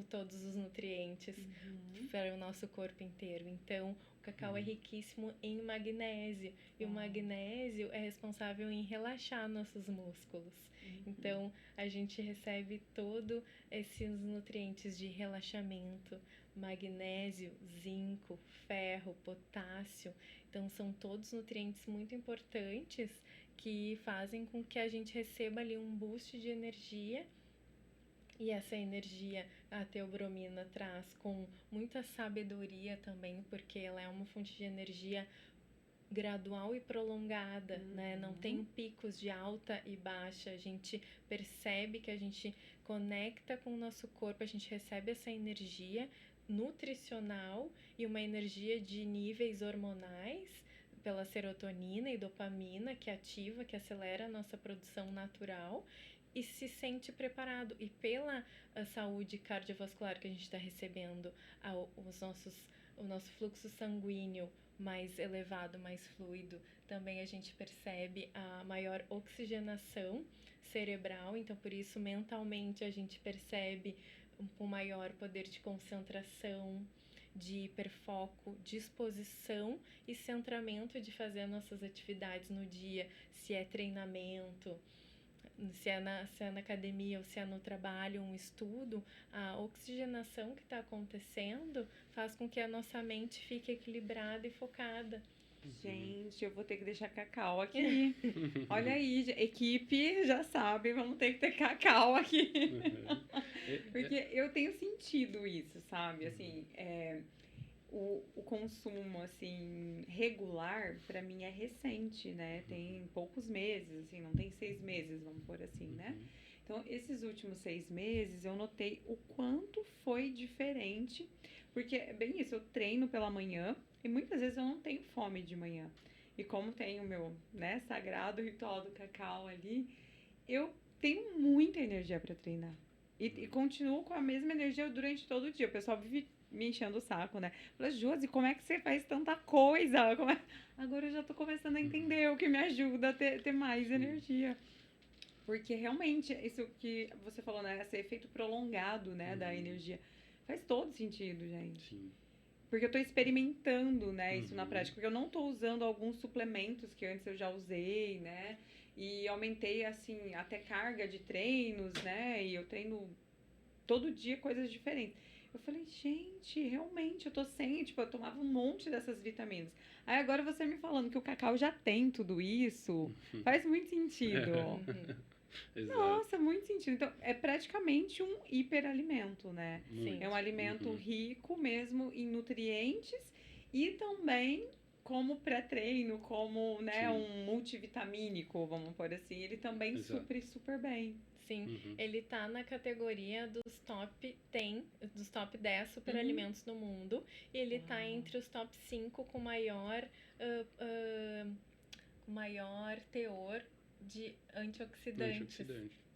todos os nutrientes para o nosso corpo inteiro. Então, o cacau é riquíssimo em magnésio. E o magnésio é responsável em relaxar nossos músculos. Então, a gente recebe todos esses nutrientes de relaxamento: magnésio, zinco, ferro, potássio. Então, são todos nutrientes muito importantes que fazem com que a gente receba ali um boost de energia. E essa energia a teobromina traz com muita sabedoria também, porque ela é uma fonte de energia gradual e prolongada, né? Não tem picos de alta e baixa. A gente percebe que a gente conecta com o nosso corpo, a gente recebe essa energia nutricional e uma energia de níveis hormonais pela serotonina e dopamina, que ativa, que acelera a nossa produção natural, e se sente preparado. E pela saúde cardiovascular que a gente está recebendo, o nosso fluxo sanguíneo mais elevado, mais fluido, também a gente percebe a maior oxigenação cerebral, então por isso mentalmente a gente percebe um maior poder de concentração, de hiperfoco, disposição e centramento de fazer nossas atividades no dia, se é treinamento, se é na academia ou se é no trabalho, um estudo, a oxigenação que está acontecendo faz com que a nossa mente fique equilibrada e focada. Gente, eu vou ter que deixar Cacau aqui. Olha aí, equipe, já sabe, vamos ter que ter Cacau aqui. Porque eu tenho sentido isso, sabe? Assim, o consumo, assim, regular, pra mim é recente, né? Tem poucos meses, assim, não tem 6 meses, vamos pôr assim, né? Então, esses últimos 6 meses, eu notei o quanto foi diferente. Porque é bem isso, eu treino pela manhã e muitas vezes eu não tenho fome de manhã. E como tem o meu, né, sagrado ritual do cacau ali, eu tenho muita energia pra treinar. E continuo com a mesma energia durante todo o dia. O pessoal vive me enchendo o saco, né? Fala, Josi, como é que você faz tanta coisa? Agora eu já tô começando a entender o que me ajuda a ter mais energia. Porque realmente, isso que você falou, né? Esse efeito prolongado, né, da energia. Faz todo sentido, gente. Sim. Porque eu tô experimentando, né, isso na prática. Porque eu não tô usando alguns suplementos que antes eu já usei, né? E aumentei, assim, até carga de treinos, né? E eu treino todo dia coisas diferentes. Eu falei, gente, realmente, eu tô sem, tipo, eu tomava um monte dessas vitaminas. Aí agora você me falando que o cacau já tem tudo isso, faz muito sentido. Exato. Nossa, muito sentido. Então, é praticamente um hiperalimento, né? Muito. É um alimento rico mesmo em nutrientes e também como pré-treino, como, né, um multivitamínico, vamos pôr assim. Ele também supre super bem. Sim, ele tá na categoria dos top 10, dos top 10 superalimentos no mundo. E ele tá entre os top 5 com maior teor de antioxidantes.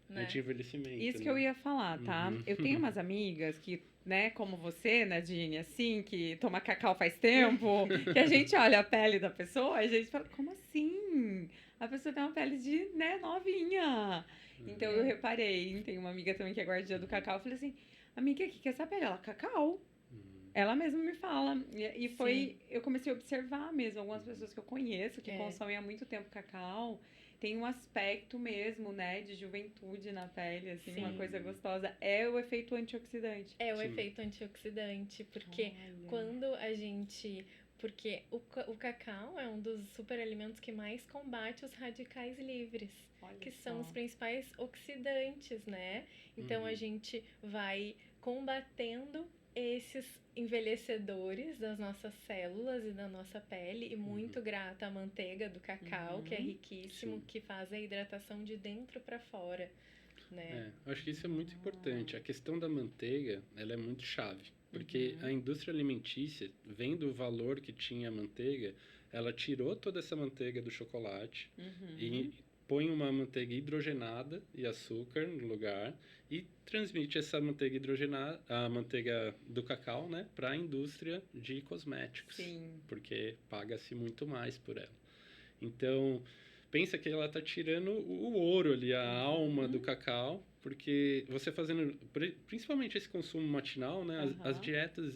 Né? Anti-envelhecimento. Isso que eu ia falar, tá? Eu tenho umas amigas que, né, como você, Nadine, assim, que toma cacau faz tempo, que a gente olha a pele da pessoa e a gente fala, como assim? A pessoa tem uma pele de, né, novinha. Então eu reparei, tem uma amiga também que é guardiã do cacau, eu falei assim, amiga, o que é essa pele? Ela, cacau. Ela mesma me fala. E foi, eu comecei a observar mesmo, algumas pessoas que eu conheço, que consomem há muito tempo cacau, tem um aspecto mesmo, né, de juventude na pele, assim, uma coisa gostosa. É o efeito antioxidante. É o efeito antioxidante, porque quando a gente... Porque o cacau é um dos superalimentos que mais combate os radicais livres, que são os principais oxidantes, né? Então a gente vai combatendo esses envelhecedores das nossas células e da nossa pele, e muito grata à manteiga do cacau, que é riquíssimo, que faz a hidratação de dentro para fora, né? Acho que isso é muito importante. A questão da manteiga, ela é muito chave, porque a indústria alimentícia, vendo o valor que tinha a manteiga, ela tirou toda essa manteiga do chocolate e põe uma manteiga hidrogenada e açúcar no lugar e transmite essa manteiga hidrogenada, a manteiga do cacau, né, para a indústria de cosméticos. Porque paga-se muito mais por ela. Então, pensa que ela está tirando o ouro ali, a alma do cacau, porque você fazendo, principalmente esse consumo matinal, né, as dietas,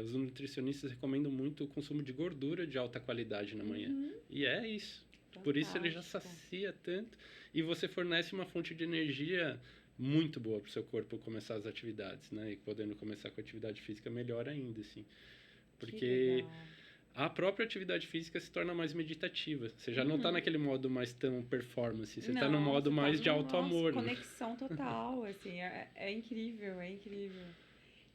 os nutricionistas recomendam muito o consumo de gordura de alta qualidade na manhã. E é isso. Por isso ele já sacia tanto e você fornece uma fonte de energia muito boa para o seu corpo começar as atividades, né? E podendo começar com a atividade física melhor ainda, assim. Porque a própria atividade física se torna mais meditativa. Você já não está naquele modo mais tão performance, você está no modo mais de alto amor. Conexão total, assim, é incrível, é incrível.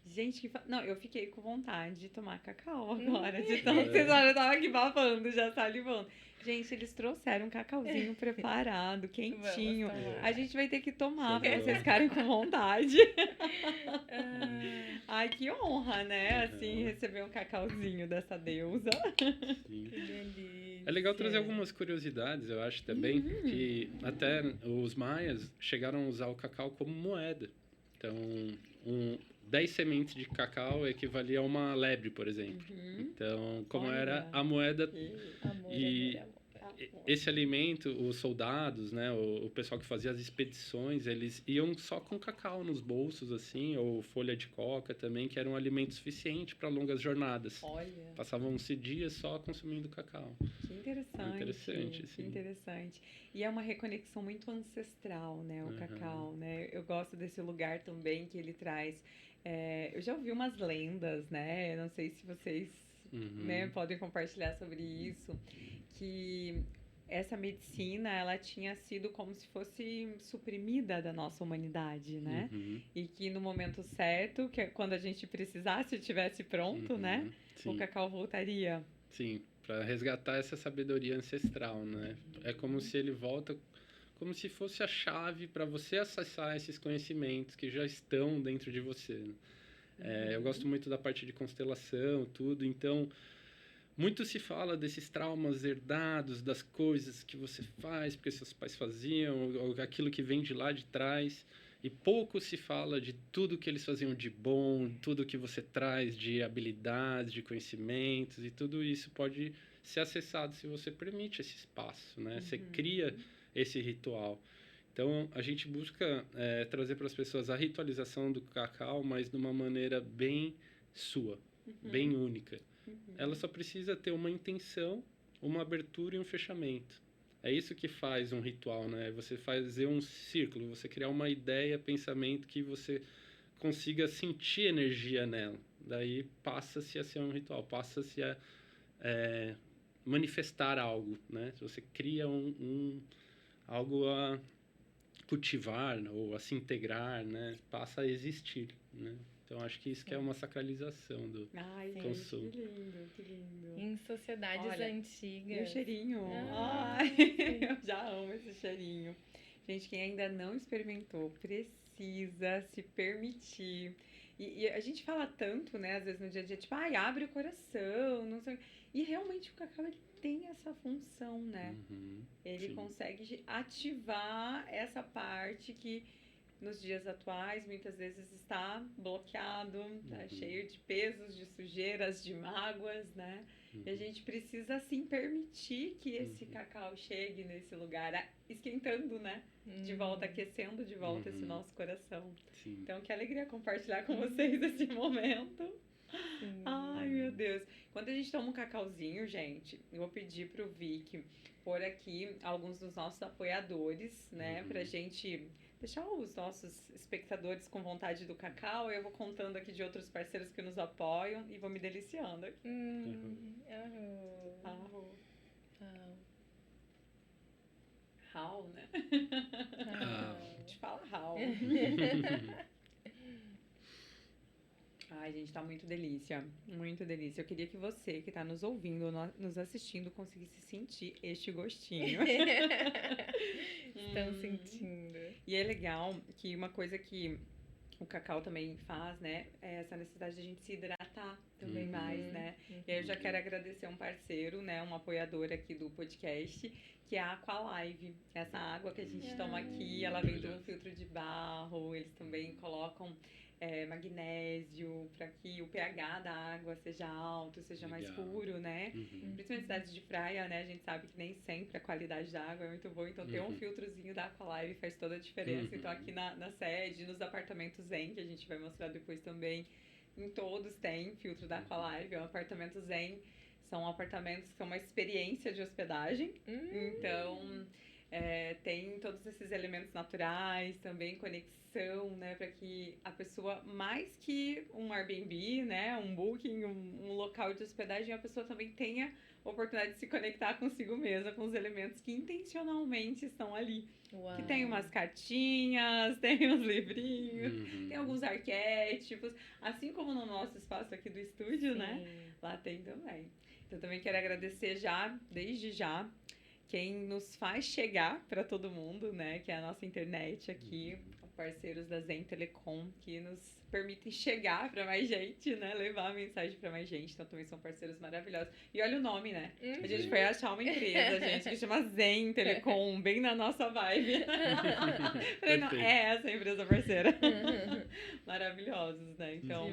Gente, não, eu fiquei com vontade de tomar cacau agora, de tanto vocês olham, eu tava aqui babando, já salivando. Gente, eles trouxeram um cacauzinho preparado, quentinho. A gente vai ter que tomar pra vocês ficarem com vontade. Ai, que honra, né? Assim, receber um cacauzinho dessa deusa. Sim. Que delícia. É legal trazer algumas curiosidades, eu acho também, que até os maias chegaram a usar o cacau como moeda. Então, 10 sementes de cacau equivalia a uma lebre, por exemplo. Então, como era a moeda... esse alimento, os soldados, né, o pessoal que fazia as expedições, eles iam só com cacau nos bolsos, assim, ou folha de coca também, que era um alimento suficiente para longas jornadas. Olha, Passavam-se dias só consumindo cacau. que interessante. Interessante, Que sim. interessante. E é uma reconexão muito ancestral, né, o Uhum. cacau, né? Eu gosto desse lugar também que ele traz. Eu já ouvi umas lendas, né? Eu não sei se vocês, né, podem compartilhar sobre isso, que essa medicina, ela tinha sido como se fosse suprimida da nossa humanidade, né? Uhum. E que no momento certo, que é quando a gente precisasse, estivesse pronto, né? O Sim. cacau voltaria. Sim, para resgatar essa sabedoria ancestral, né? É como se ele volta, como se fosse a chave para você acessar esses conhecimentos que já estão dentro de você. Eu gosto muito da parte de constelação, tudo, então muito se fala desses traumas herdados, das coisas que você faz porque seus pais faziam, ou aquilo que vem de lá de trás. E pouco se fala de tudo que eles faziam de bom, tudo que você traz de habilidades, de conhecimentos, e tudo isso pode ser acessado se você permite esse espaço, né? Você cria esse ritual. Então, a gente busca trazer para as pessoas a ritualização do cacau, mas de uma maneira bem sua, bem única. Ela só precisa ter uma intenção, uma abertura e um fechamento. É isso que faz um ritual, né? Você fazer um círculo, você criar uma ideia, pensamento que você consiga sentir energia nela. Daí passa-se a ser um ritual, passa-se a manifestar algo, né? Você cria algo a cultivar ou a se integrar, né? Passa a existir, né? Então, acho que isso que é uma sacralização do Ai, gente, consumo. que lindo, que lindo. Em sociedades Olha, antigas. E o cheirinho? Ah, Ai, sim. eu já amo esse cheirinho. Gente, quem ainda não experimentou, precisa se permitir. E a gente fala tanto, né, às vezes no dia a dia, tipo, ai, abre o coração, não sei. E realmente o cacau, ele tem essa função, né? Ele Sim. consegue ativar essa parte que nos dias atuais muitas vezes está bloqueado, tá cheio de pesos, de sujeiras, de mágoas, né? E a gente precisa assim permitir que esse cacau chegue nesse lugar, esquentando, né? De volta, aquecendo de volta esse nosso coração. Sim. Então, que alegria compartilhar com vocês esse momento. Sim. Ai, meu Deus. Quando a gente toma um cacauzinho, gente, eu vou pedir pro Vic pôr aqui alguns dos nossos apoiadores, né? Pra gente deixar os nossos espectadores com vontade do cacau. Eu vou contando aqui de outros parceiros que nos apoiam e vou me deliciando aqui. How, né? A gente fala how. Ai, gente, tá muito delícia. Muito delícia. Eu queria que você, que tá nos ouvindo, nos assistindo, conseguisse sentir este gostinho. Estão sentindo. E é legal que uma coisa que o cacau também faz, né? É essa necessidade de a gente se hidratar também mais, né? E aí eu já quero agradecer um parceiro, né? Um apoiador aqui do podcast, que é a Aqualive. Essa água que a gente toma aqui, ela vem de um filtro de barro. Eles também colocam magnésio para que o pH da água seja alto, seja mais puro, né? Principalmente em cidades de praia, né? A gente sabe que nem sempre a qualidade da água é muito boa, então ter um filtrozinho da Aqualive faz toda a diferença. Então aqui na sede, nos apartamentos Zen, que a gente vai mostrar depois também, em todos tem filtro da Aqualive. É um apartamento Zen, são apartamentos que são uma experiência de hospedagem. Então tem todos esses elementos naturais, também conexão, né, para que a pessoa, mais que um Airbnb, né, um Booking, um local de hospedagem, a pessoa também tenha a oportunidade de se conectar consigo mesma, com os elementos que intencionalmente estão ali. Uau. Que tem umas cartinhas, tem uns livrinhos, tem alguns arquétipos, assim como no nosso espaço aqui do estúdio, né, lá tem também. Então também quero agradecer desde já, quem nos faz chegar para todo mundo, né? Que é a nossa internet aqui, parceiros da Zen Telecom, que nos permitem chegar para mais gente, né? Levar a mensagem para mais gente. Então também são parceiros maravilhosos. E olha o nome, né? A gente foi achar uma empresa, gente, que chama Zen Telecom, bem na nossa vibe. Falei, não, é essa a empresa parceira. Maravilhosos, né? Então,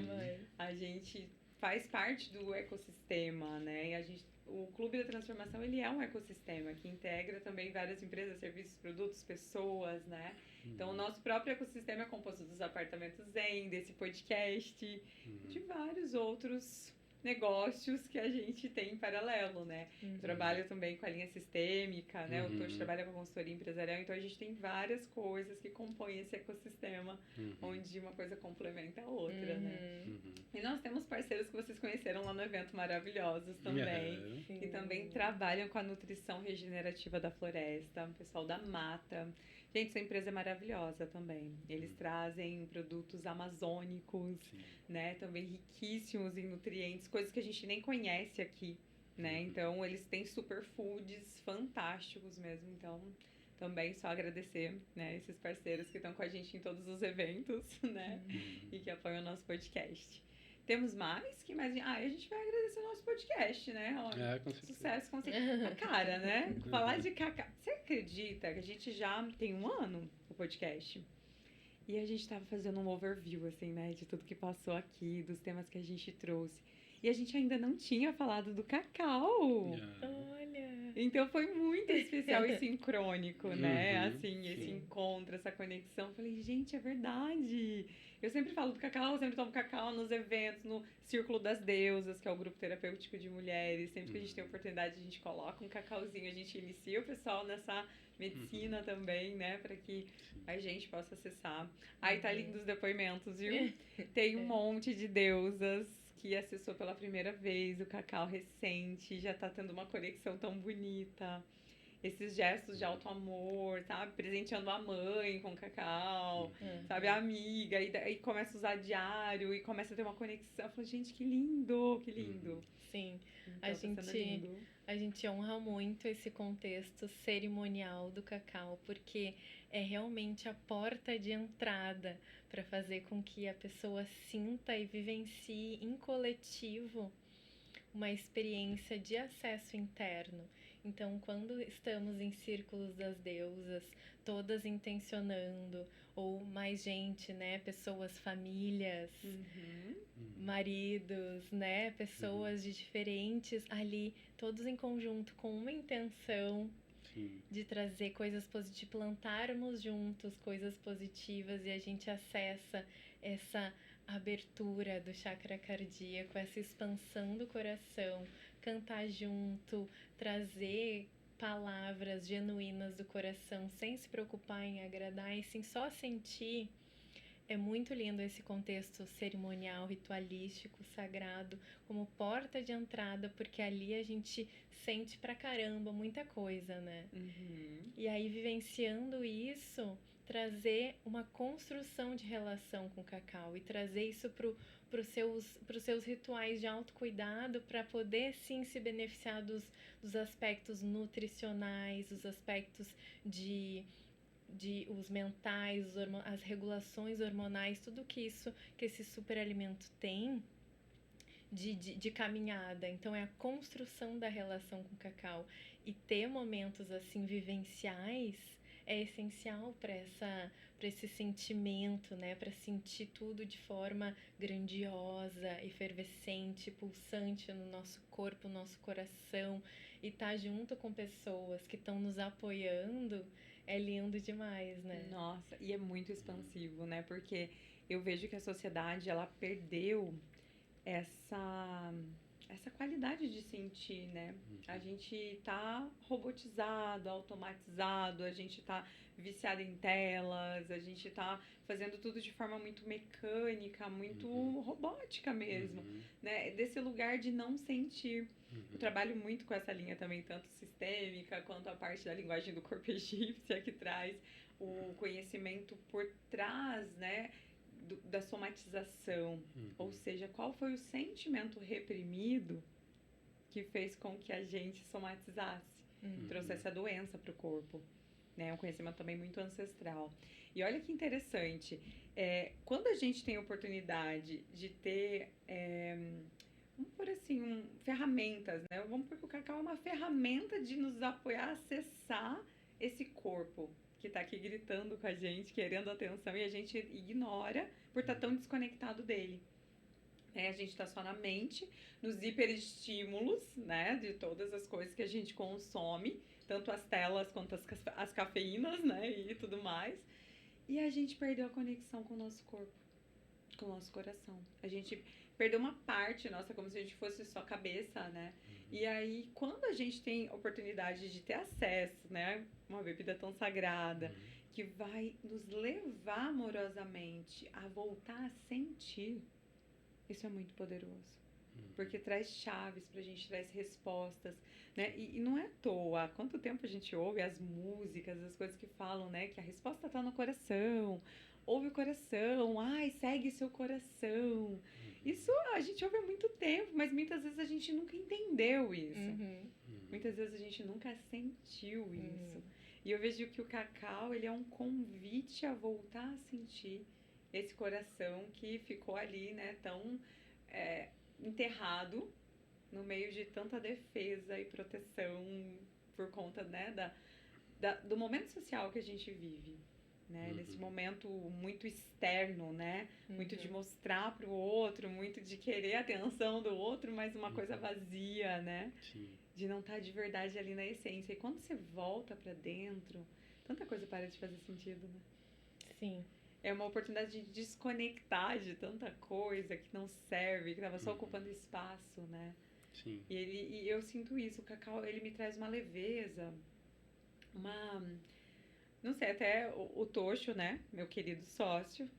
a gente faz parte do ecossistema, né? E a gente o Clube da Transformação, ele é um ecossistema que integra também várias empresas, serviços, produtos, pessoas, né? Então, o nosso próprio ecossistema é composto dos apartamentos Zen, desse podcast, de vários outros negócios que a gente tem em paralelo, né? Eu trabalho também com a linha sistêmica, né? O Tosh trabalha com a consultoria empresarial, então a gente tem várias coisas que compõem esse ecossistema, onde uma coisa complementa a outra, né? E nós temos parceiros que vocês conheceram lá no evento maravilhosos também, que também trabalham com a nutrição regenerativa da floresta, o pessoal da Mata. Gente, essa empresa é maravilhosa também. Eles trazem produtos amazônicos, né? Também riquíssimos em nutrientes, coisas que a gente nem conhece aqui, né? Então, eles têm superfoods fantásticos mesmo. Então, também só agradecer, né? Esses parceiros que estão com a gente em todos os eventos, né? E que apoiam o nosso podcast. Temos mais? Que mais? A gente vai agradecer o nosso podcast, né? Olha, com certeza. Sucesso, com certeza. Cara, né? Falar de cacau. Você acredita que a gente já tem 1 ano o podcast? E a gente tava fazendo um overview, assim, né? De tudo que passou aqui, dos temas que a gente trouxe. E a gente ainda não tinha falado do cacau. Olha! Então foi muito especial e sincrônico, né? Assim, esse encontro, essa conexão. Falei, gente, é verdade. Eu sempre falo do cacau, eu sempre tomo cacau nos eventos, no Círculo das Deusas, que é o grupo terapêutico de mulheres. Sempre que a gente tem oportunidade, a gente coloca um cacauzinho, a gente inicia o pessoal nessa medicina também, né? Para que a gente possa acessar. Aí tá lindo os depoimentos, viu? Tem um monte de deusas que acessou pela primeira vez o cacau recente, já tá tendo uma conexão tão bonita. Esses gestos de auto-amor, sabe? Presenteando a mãe com cacau, sabe? A amiga, e daí começa a usar diário e começa a ter uma conexão. Eu falo, gente, que lindo, que lindo. Sim, Então, a gente honra muito esse contexto cerimonial do cacau, porque é realmente a porta de entrada para fazer com que a pessoa sinta e vivencie em coletivo uma experiência de acesso interno. Então, quando estamos em círculos das deusas, todas intencionando, ou mais gente, né? Pessoas, famílias, maridos, né? Pessoas de diferentes ali, todos em conjunto com uma intenção de trazer coisas positivas, de plantarmos juntos coisas positivas e a gente acessa essa abertura do chakra cardíaco, essa expansão do coração, cantar junto, trazer palavras genuínas do coração sem se preocupar em agradar e sim só sentir. É muito lindo esse contexto cerimonial, ritualístico, sagrado, como porta de entrada, porque ali a gente sente pra caramba muita coisa, né? E aí, vivenciando isso, trazer uma construção de relação com o cacau e trazer isso pros seus rituais de autocuidado para poder, sim, se beneficiar dos aspectos nutricionais, dos aspectos de os mentais, as regulações hormonais, tudo que esse superalimento tem de caminhada. Então, é a construção da relação com o cacau. E ter momentos, assim, vivenciais é essencial para esse sentimento, né? Para sentir tudo de forma grandiosa, efervescente, pulsante no nosso corpo, no nosso coração. E estar junto com pessoas que estão nos apoiando é lindo demais, né? Nossa, e é muito expansivo, né? Porque eu vejo que a sociedade, ela perdeu essa qualidade de sentir, né? A gente tá robotizado, automatizado, a gente tá viciado em telas, a gente tá fazendo tudo de forma muito mecânica, muito robótica mesmo, né? Desse lugar de não sentir. Eu trabalho muito com essa linha também, tanto sistêmica quanto a parte da linguagem do corpo egípcia, que traz o conhecimento por trás, né? Da somatização, ou seja, qual foi o sentimento reprimido que fez com que a gente somatizasse, trouxesse a doença para o corpo, né? Um conhecimento também muito ancestral. E olha que interessante, quando a gente tem a oportunidade de ter, vamos por assim, ferramentas, né? Vamos por que o cacau é uma ferramenta de nos apoiar a acessar esse corpo que tá aqui gritando com a gente, querendo atenção, e a gente ignora por estar tão desconectado dele. A gente tá só na mente, nos hiperestímulos, né? De todas as coisas que a gente consome, tanto as telas quanto as cafeínas, né? E tudo mais. E a gente perdeu a conexão com o nosso corpo, com o nosso coração. A gente perdeu uma parte nossa, como se a gente fosse só cabeça, né? E aí, quando a gente tem oportunidade de ter acesso, né? Uma bebida tão sagrada, que vai nos levar amorosamente a voltar a sentir, isso é muito poderoso. Porque traz chaves pra gente, traz respostas, né? E não é à toa. Há quanto tempo a gente ouve as músicas, as coisas que falam, né? Que a resposta tá no coração. Ouve o coração. Ai, segue seu coração. Isso a gente ouve há muito tempo, mas muitas vezes a gente nunca entendeu isso. Muitas vezes a gente nunca sentiu isso. E eu vejo que o cacau, ele é um convite a voltar a sentir esse coração que ficou ali, né? Tão enterrado no meio de tanta defesa e proteção por conta, né, do momento social que a gente vive, né? Nesse momento muito externo, né? Muito de mostrar pro outro, muito de querer a atenção do outro, mas uma coisa vazia, né? Sim. De não estar de verdade ali na essência. E quando você volta pra dentro, tanta coisa para de fazer sentido, né? Sim. É uma oportunidade de desconectar de tanta coisa que não serve, que estava só ocupando espaço, né? Sim. E eu sinto isso. O cacau, ele me traz uma leveza, não sei, até o Tocho, né? Meu querido sócio.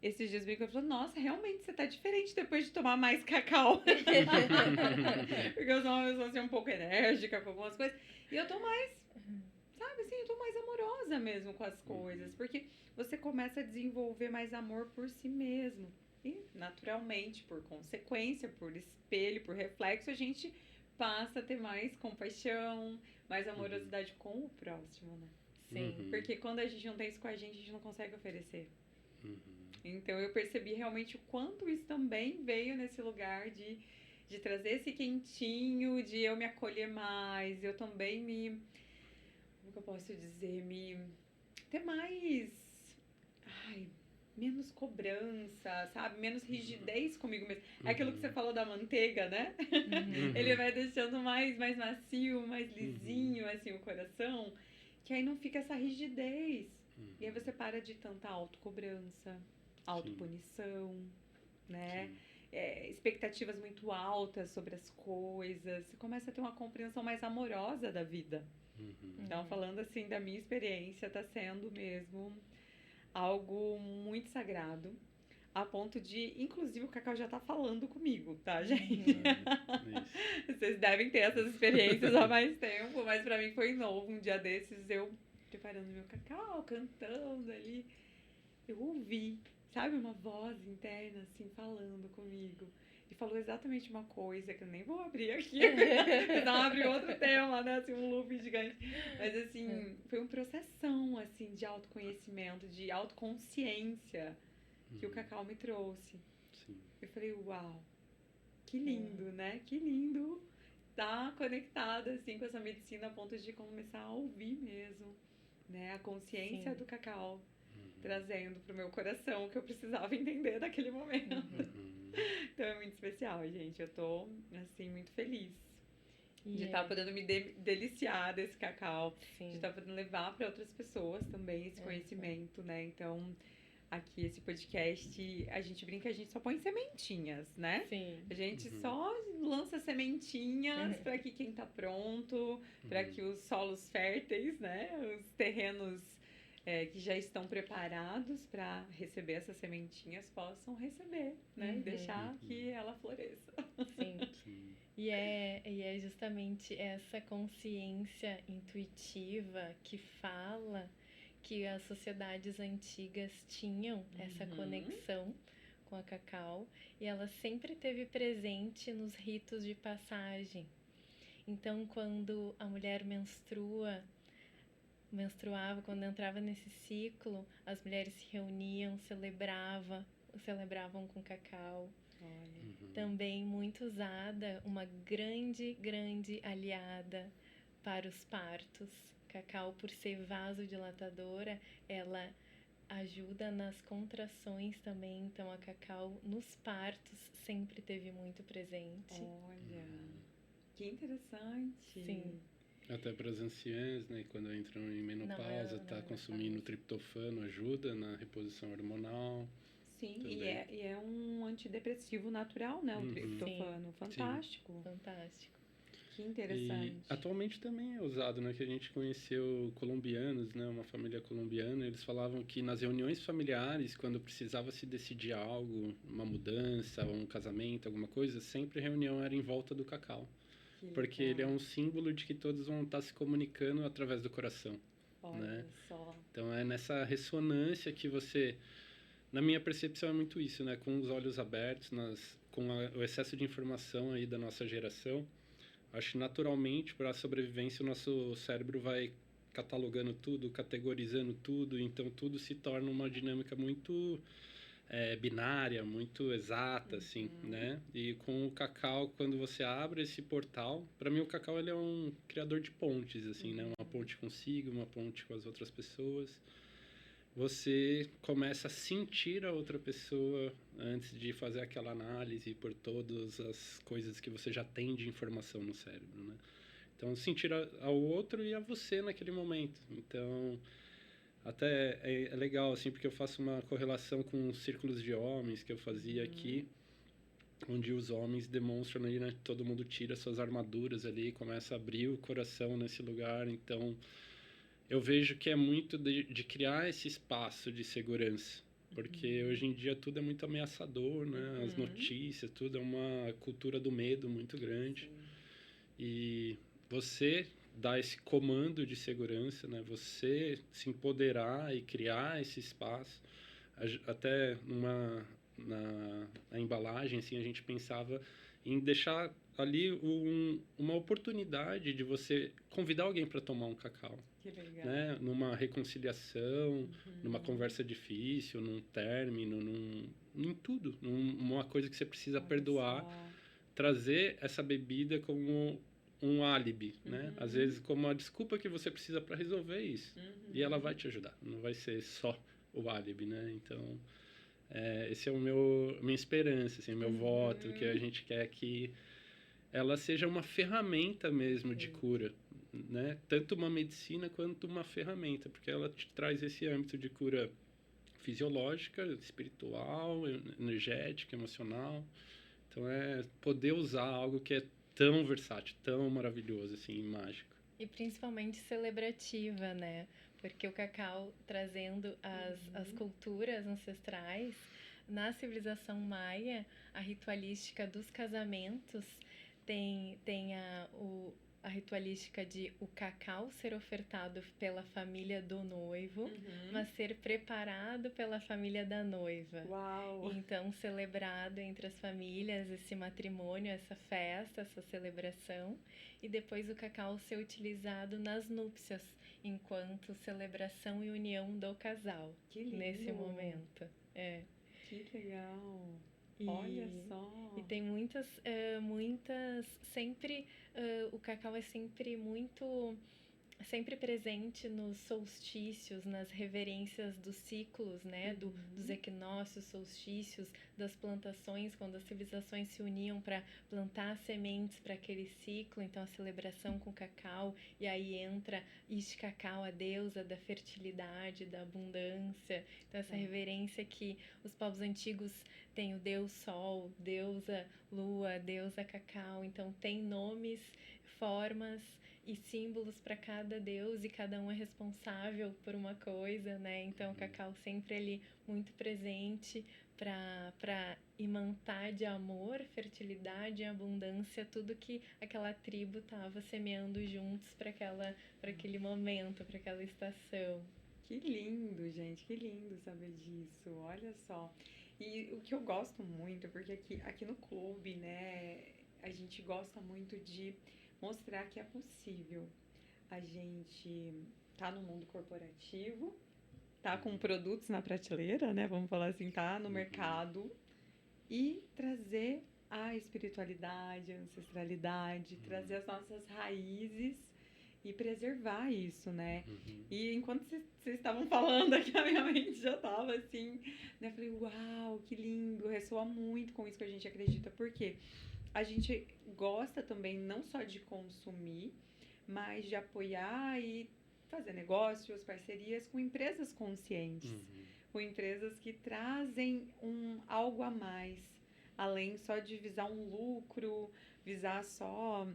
Esses dias brincou e falou, nossa, realmente você tá diferente depois de tomar mais cacau. Porque eu sou uma pessoa assim, um pouco enérgica com algumas coisas. E eu tô mais, sabe assim, eu tô mais amorosa mesmo com as coisas. Porque você começa a desenvolver mais amor por si mesmo. E, naturalmente, por consequência, por espelho, por reflexo, a gente passa a ter mais compaixão, mais amorosidade com o próximo, né? Sim. Porque quando a gente não tem isso com a gente não consegue oferecer. Então eu percebi realmente o quanto isso também veio nesse lugar de trazer esse quentinho, de eu me acolher mais, eu também como que eu posso dizer, ter mais, menos cobrança, sabe? Menos rigidez comigo mesmo. É aquilo que você falou da manteiga, né? Ele vai deixando mais macio, mais lisinho, assim, o coração, que aí não fica essa rigidez. E aí você para de tanta autocobrança, autopunição, né? Expectativas muito altas sobre as coisas. Você começa a ter uma compreensão mais amorosa da vida. Então, falando assim da minha experiência, tá sendo mesmo algo muito sagrado. A ponto de, inclusive, o Cacau já tá falando comigo, tá, gente? Vocês devem ter essas experiências há mais tempo, mas pra mim foi novo. Um dia desses, eu preparando meu cacau, cantando ali. Eu ouvi, sabe, uma voz interna, assim, falando comigo. E falou exatamente uma coisa que eu nem vou abrir aqui, senão abrir outro tema, né, assim, um loop gigante. Mas, assim, foi um processão, assim, de autoconhecimento, de autoconsciência que o cacau me trouxe. Eu falei, uau, que lindo, né? Que lindo estar conectada, assim, com essa medicina a ponto de começar a ouvir mesmo, né? A consciência do cacau trazendo pro meu coração o que eu precisava entender naquele momento. Então é muito especial, gente. Eu tô, assim, muito feliz de estar podendo me deliciar desse cacau, de estar podendo levar para outras pessoas também esse conhecimento, né? Então, aqui esse podcast, a gente brinca, a gente só põe sementinhas, né? Sim. A gente só lança sementinhas para que quem tá pronto, para que os solos férteis, né? Os terrenos que já estão preparados para receber essas sementinhas possam receber, né? E deixar que ela floresça. Sim. E é justamente essa consciência intuitiva que fala que as sociedades antigas tinham essa conexão com a cacau e ela sempre teve presente nos ritos de passagem. Então, quando a mulher menstruava, quando entrava nesse ciclo, as mulheres se reuniam, celebravam com cacau. Também muito usada, uma grande aliada para os partos. Cacau, por ser vasodilatadora, ela ajuda nas contrações também. Então, a Cacau, nos partos, sempre teve muito presente. Olha, que interessante. Sim. Até para as anciãs, né? Quando entram em menopausa, tá consumindo triptofano, ajuda na reposição hormonal. Sim, também. e é um antidepressivo natural, né? O triptofano. Fantástico. Sim. Fantástico. Que interessante. E atualmente também é usado, né? Que a gente conheceu colombianos, né? Uma família colombiana, eles falavam que nas reuniões familiares, quando precisava se decidir algo, uma mudança, um casamento, alguma coisa, sempre a reunião era em volta do cacau. Porque ele é um símbolo de que todos vão estar se comunicando através do coração. Olha né? só. Então é nessa ressonância que você... Na minha percepção é muito isso, né? Com os olhos abertos, o excesso de informação aí da nossa geração, acho que naturalmente, para a sobrevivência, o nosso cérebro vai catalogando tudo, categorizando tudo, então tudo se torna uma dinâmica muito binária, muito exata, assim, né? E com o cacau, quando você abre esse portal, para mim o cacau ele é um criador de pontes, assim, né? Uma ponte consigo, uma ponte com as outras pessoas. Você começa a sentir a outra pessoa antes de fazer aquela análise por todas as coisas que você já tem de informação no cérebro, né? Então, sentir ao outro e a você naquele momento. Então, até é legal, assim, porque eu faço uma correlação com os círculos de homens que eu fazia aqui, onde os homens demonstram ali, né? Todo mundo tira suas armaduras ali, começa a abrir o coração nesse lugar. Então, eu vejo que é muito de criar esse espaço de segurança. Porque hoje em dia tudo é muito ameaçador, né? As notícias, tudo é uma cultura do medo muito grande. Sim. E você dar esse comando de segurança, né? Você se empoderar e criar esse espaço. Até na embalagem, assim, a gente pensava em deixar ali uma oportunidade de você convidar alguém para tomar um cacau. Que legal. Né? Numa reconciliação, numa conversa difícil, num término, em tudo. Numa coisa que você precisa perdoar. Trazer essa bebida como um álibi, né? Às vezes como uma desculpa que você precisa para resolver isso. E ela vai te ajudar. Não vai ser só o álibi, né? Então, esse é minha esperança, assim, meu voto, que a gente quer que ela seja uma ferramenta mesmo de cura, né? Tanto uma medicina quanto uma ferramenta, porque ela te traz esse âmbito de cura fisiológica, espiritual, energética, emocional. Então é poder usar algo que é tão versátil, tão maravilhoso, assim, mágico. E principalmente celebrativa, né? Porque o cacau trazendo as culturas ancestrais, na civilização maia, a ritualística dos casamentos tem a ritualística de o cacau ser ofertado pela família do noivo, mas ser preparado pela família da noiva. Uau! Então, celebrado entre as famílias, esse matrimônio, essa festa, essa celebração. E depois o cacau ser utilizado nas núpcias, enquanto celebração e união do casal. Que lindo! Nesse momento. Que legal! Olha só! E tem muitas sempre, o cacau é sempre sempre presente nos solstícios, nas reverências dos ciclos, né? Dos equinócios, solstícios, das plantações, quando as civilizações se uniam para plantar sementes para aquele ciclo. Então, a celebração com cacau, e aí entra Ixcacau, a deusa da fertilidade, da abundância. Então, essa reverência que os povos antigos têm, o deus sol, deusa lua, deusa cacau. Então, tem nomes, formas e símbolos para cada deus, e cada um é responsável por uma coisa, né? Então, o cacau sempre ali muito presente para imantar de amor, fertilidade e abundância tudo que aquela tribo estava semeando juntos para aquele momento, para aquela estação. Que lindo, gente, que lindo saber disso. Olha só. E o que eu gosto muito, porque aqui no clube, né, a gente gosta muito de mostrar que é possível a gente tá no mundo corporativo, tá com produtos na prateleira, né? Vamos falar assim, tá no mercado, e trazer a espiritualidade, a ancestralidade, trazer as nossas raízes e preservar isso, né? Uhum. E enquanto vocês estavam falando aqui, a minha mente já tava assim, né? Eu falei, uau, que lindo, ressoa muito com isso que a gente acredita, porque a gente gosta também não só de consumir, mas de apoiar e fazer negócios, parcerias com empresas conscientes, Uhum. com empresas que trazem algo a mais, além só de visar um lucro, visar só,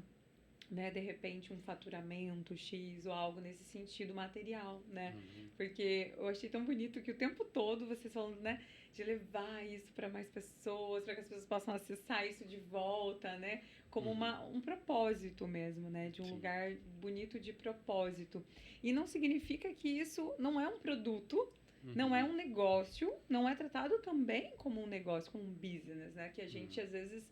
né, de repente um faturamento X ou algo nesse sentido material, né? Uhum. Porque eu achei tão bonito que o tempo todo vocês falando, né, de levar isso para mais pessoas, para que as pessoas possam acessar isso de volta, né? Como um propósito mesmo, né? De um Sim. lugar bonito de propósito. E não significa que isso não é um produto, não é um negócio, não é tratado também como um negócio, como um business, né? Que a gente às vezes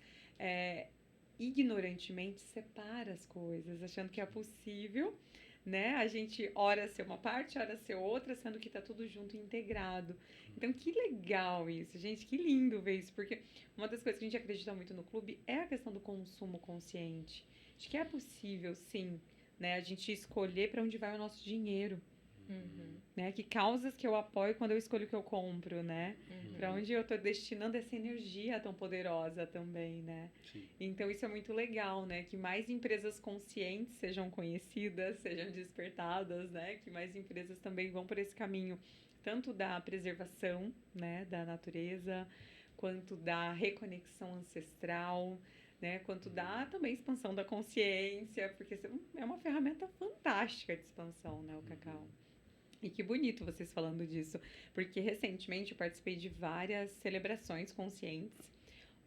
ignorantemente separa as coisas, achando que é possível, né? A gente ora ser uma parte, ora ser outra, sendo que tá tudo junto e integrado. Então, que legal isso, gente, que lindo ver isso, porque uma das coisas que a gente acredita muito no clube é a questão do consumo consciente. Acho que é possível, sim, né? A gente escolher para onde vai o nosso dinheiro. Né? Que causas que eu apoio quando eu escolho o que eu compro, né? Para onde eu tô destinando essa energia tão poderosa também, né? Sim. Então isso é muito legal, né? Que mais empresas conscientes sejam conhecidas, sejam despertadas, né? Que mais empresas também vão por esse caminho, tanto da preservação, né, da natureza, quanto da reconexão ancestral, né? Quanto da também expansão da consciência, porque é uma ferramenta fantástica de expansão, né, o cacau. E que bonito vocês falando disso, porque recentemente eu participei de várias celebrações conscientes,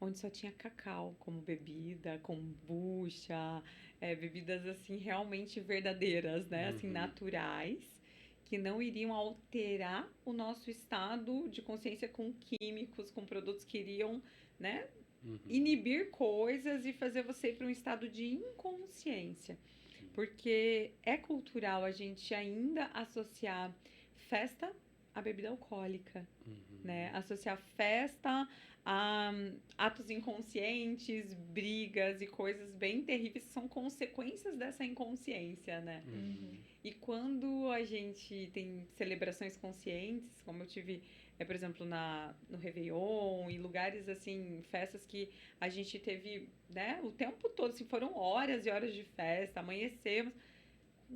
onde só tinha cacau como bebida, kombucha, bebidas assim realmente verdadeiras, né, assim naturais, que não iriam alterar o nosso estado de consciência com químicos, com produtos que iriam, né, inibir coisas e fazer você ir para um estado de inconsciência. Porque é cultural a gente ainda associar festa à bebida alcoólica, né? Associar festa a atos inconscientes, brigas e coisas bem terríveis que são consequências dessa inconsciência, né? E quando a gente tem celebrações conscientes, como eu tive, por exemplo, no Réveillon, em lugares assim, festas que a gente teve, né, o tempo todo, assim, foram horas e horas de festa, amanhecemos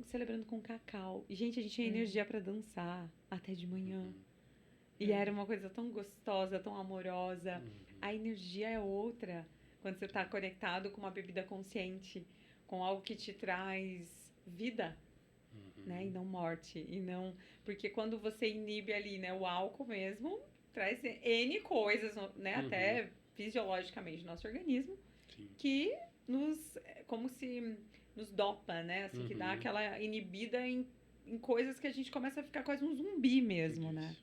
celebrando com cacau. E, gente, a gente tinha energia para dançar até de manhã. E era uma coisa tão gostosa, tão amorosa. A energia é outra quando você está conectado com uma bebida consciente, com algo que te traz vida, né? E não morte. E não... Porque quando você inibe ali, né, o álcool mesmo, traz N coisas, né? Até fisiologicamente no nosso organismo, que como se nos dopa, né? Assim, que dá aquela inibida em coisas que a gente começa a ficar quase um zumbi mesmo, né?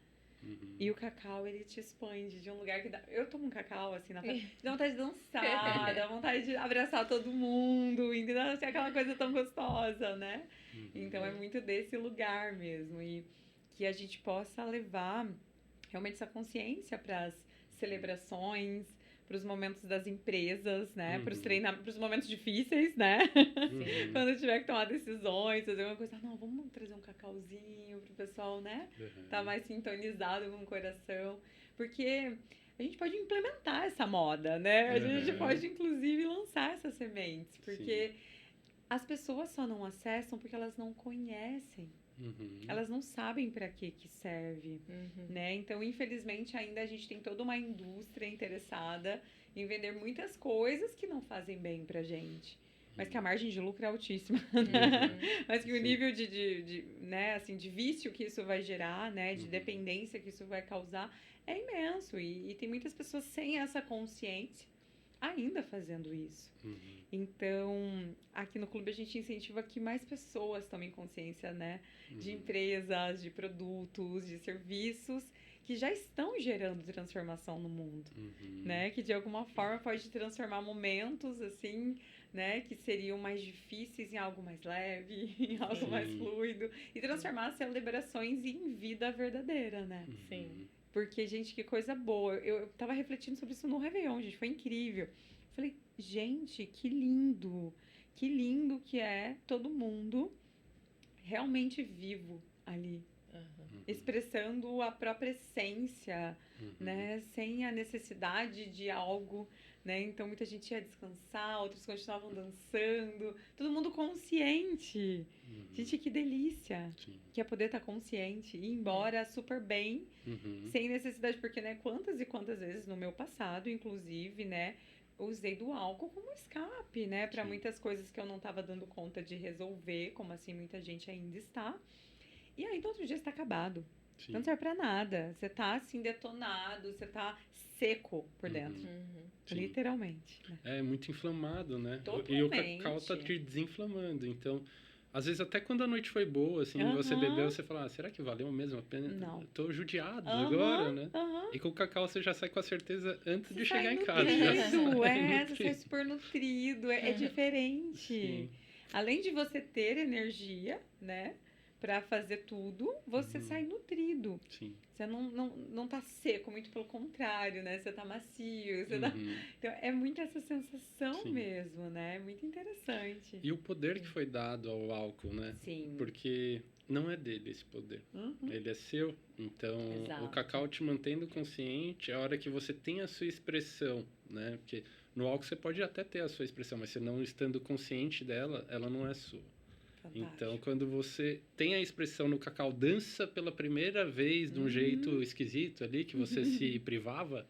E o cacau, ele te expande de um lugar que dá... Eu tomo um cacau, assim, na festa, dá vontade de dançar, dá vontade de abraçar todo mundo, entendeu? Assim, aquela coisa tão gostosa, né? Então, é muito desse lugar mesmo. E que a gente possa levar realmente essa consciência para as celebrações, para os momentos das empresas, né? Para os momentos difíceis, né? Quando tiver que tomar decisões, fazer uma coisa, não, vamos trazer um cacauzinho pro pessoal, né? Tá mais sintonizado com o coração. Porque a gente pode implementar essa moda, né? A gente pode, inclusive, lançar essas sementes. Porque as pessoas só não acessam porque elas não conhecem. Elas não sabem para que serve, né? Então, infelizmente, ainda a gente tem toda uma indústria interessada em vender muitas coisas que não fazem bem pra gente. Mas que a margem de lucro é altíssima, né? Mas que o nível né, assim, de vício que isso vai gerar, né? De dependência que isso vai causar é imenso. E tem muitas pessoas sem essa consciência ainda fazendo isso. Então, aqui no clube a gente incentiva que mais pessoas tomem consciência, né? De empresas, de produtos, de serviços que já estão gerando transformação no mundo, né? Que de alguma forma pode transformar momentos, assim, né? Que seriam mais difíceis em algo mais leve, em algo mais fluido. E transformar as celebrações em vida verdadeira, né? Sim. Porque, gente, que coisa boa. Eu tava refletindo sobre isso no Réveillon, gente. Foi incrível. Falei, gente, que lindo que é todo mundo realmente vivo ali, Aham. expressando a própria essência, né? Sem a necessidade de algo, né? Então muita gente ia descansar, outros continuavam dançando, todo mundo consciente. Gente, que delícia! Sim. Que é poder estar consciente e ir embora super bem, sem necessidade, porque, né, quantas e quantas vezes no meu passado, inclusive, né, eu usei do álcool como escape, né, para Sim. muitas coisas que eu não estava dando conta de resolver, como assim muita gente ainda está. E aí, no outro dia, você tá acabado. Sim. Não serve pra nada. Você tá, assim, detonado, você tá seco por dentro. Uhum. Sim. Literalmente. Né? É muito inflamado, né? Totalmente. E o cacau tá te desinflamando. Então, às vezes até quando a noite foi boa, assim, você Aham. bebeu, você fala, será que valeu mesmo a pena? Não. Eu tô judiado Aham, agora, né? aham. E com o cacau você já sai com a certeza antes de Você sai chegar em casa. nutrido, Já sai você sai nutrido. super nutrido, é diferente. Sim. Além de você ter energia, né, pra fazer tudo, você sai nutrido. Sim. Você não tá seco, muito pelo contrário, né? Você tá macio, você tá... Uhum. Então, é muito essa sensação Sim. mesmo, né? Muito interessante. E o poder que foi dado ao álcool, né? Sim. Porque não é dele esse poder. Ele é seu. Então, Exato. o cacau te mantendo consciente, é a hora que você tem a sua expressão, né? Porque no álcool você pode até ter a sua expressão, mas você não estando consciente dela, ela não é sua. Fantástico. Então, quando você tem a expressão no cacau, dança pela primeira vez de um jeito esquisito ali, que você se privava,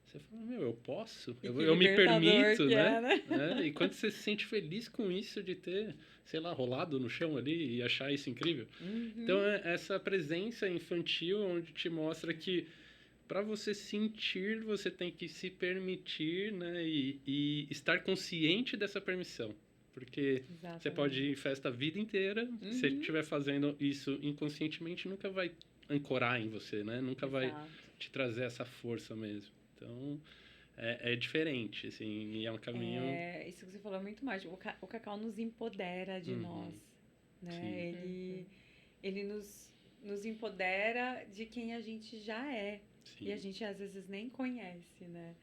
você fala, meu, eu posso, E eu que me libertador permito, que né? é, né? E quando você se sente feliz com isso de ter, sei lá, rolado no chão ali e achar isso incrível. Então, é essa presença infantil onde te mostra que para você sentir, você tem que se permitir, né? E estar consciente dessa permissão. Porque você pode ir em festa a vida inteira, se você estiver fazendo isso inconscientemente, nunca vai ancorar em você, né? Nunca vai te trazer essa força mesmo. Então, é diferente, assim, e é um caminho... É, isso que você falou é muito mágico. O cacau nos empodera de nós, né? Ele nos empodera de quem a gente já é. Sim. E a gente, às vezes, nem conhece, né?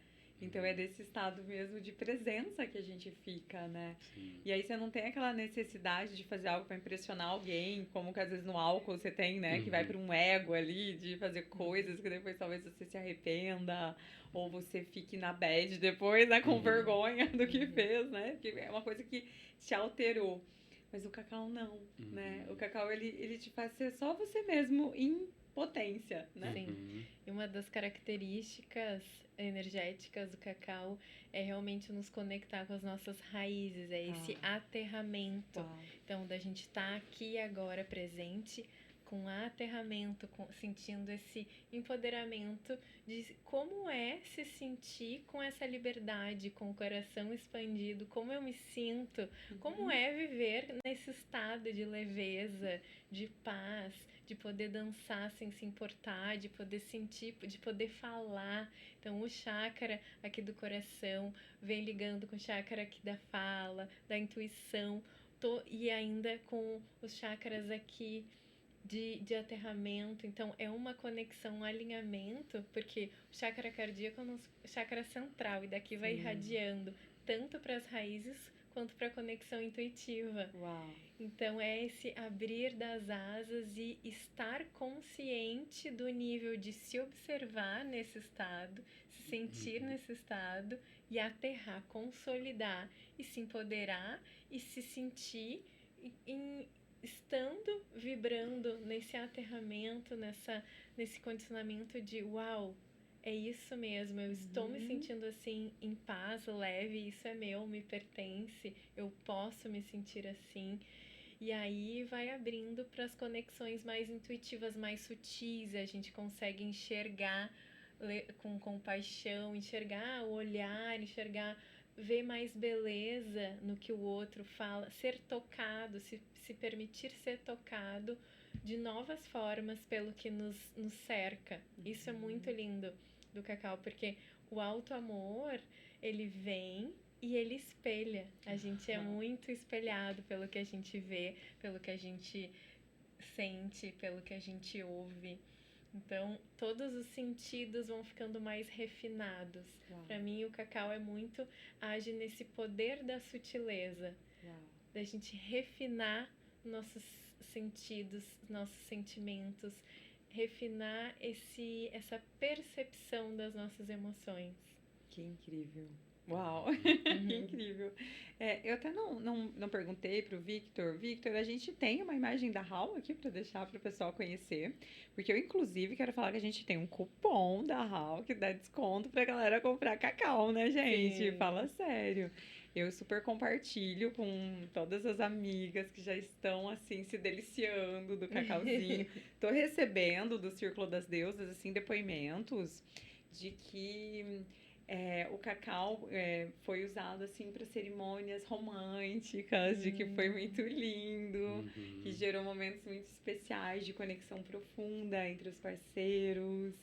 Então, é desse estado mesmo de presença que a gente fica, né? Sim. E aí você não tem aquela necessidade de fazer algo para impressionar alguém, como que às vezes no álcool você tem, né? Que vai para um ego ali, de fazer coisas que depois talvez você se arrependa, ou você fique na bad depois, né? Com vergonha do que fez, né? Porque é uma coisa que te alterou. Mas o cacau não, né? O cacau, ele te faz ser só você mesmo em potência, né? Sim. E uma das características energéticas do cacau é realmente nos conectar com as nossas raízes, é esse aterramento. Uau. Então, da gente estar aqui agora presente com aterramento, sentindo esse empoderamento de como é se sentir com essa liberdade, com o coração expandido, como eu me sinto, como é viver nesse estado de leveza, de paz, de poder dançar sem se importar, de poder sentir, de poder falar. Então, o chakra aqui do coração vem ligando com o chakra aqui da fala, da intuição, e ainda com os chakras aqui de aterramento. Então, é uma conexão, um alinhamento, porque o chakra cardíaco é o nosso chakra central, e daqui vai irradiando tanto para as raízes quanto para a conexão intuitiva. Uau. Então, é esse abrir das asas e estar consciente do nível de se observar nesse estado, se sentir nesse estado e aterrar, consolidar e se empoderar e se sentir estando, vibrando nesse aterramento, nesse condicionamento de uau, é isso mesmo, eu estou me sentindo assim em paz, leve, isso é meu, me pertence, eu posso me sentir assim. E aí vai abrindo para as conexões mais intuitivas, mais sutis, a gente consegue enxergar com compaixão, enxergar o olhar, ver mais beleza no que o outro fala, ser tocado, se permitir ser tocado de novas formas pelo que nos cerca. Isso é muito lindo do cacau, porque o auto-amor, ele vem e ele espelha. A gente é muito espelhado pelo que a gente vê, pelo que a gente sente, pelo que a gente ouve. Então, todos os sentidos vão ficando mais refinados. Para mim, o cacau age nesse poder da sutileza, da gente refinar sentidos, nossos sentimentos, refinar essa percepção das nossas emoções. Que incrível. Uau, que incrível. Eu até não perguntei pro Victor. Victor, a gente tem uma imagem da Hal aqui para deixar para o pessoal conhecer, porque eu, inclusive, quero falar que a gente tem um cupom da Hal que dá desconto pra galera comprar cacau, né, gente? Sim. Fala sério. Eu super compartilho com todas as amigas que já estão, assim, se deliciando do cacauzinho. Tô recebendo do Círculo das Deusas, assim, depoimentos de que o cacau foi usado, assim, para cerimônias românticas, de que foi muito lindo, que gerou momentos muito especiais de conexão profunda entre os parceiros.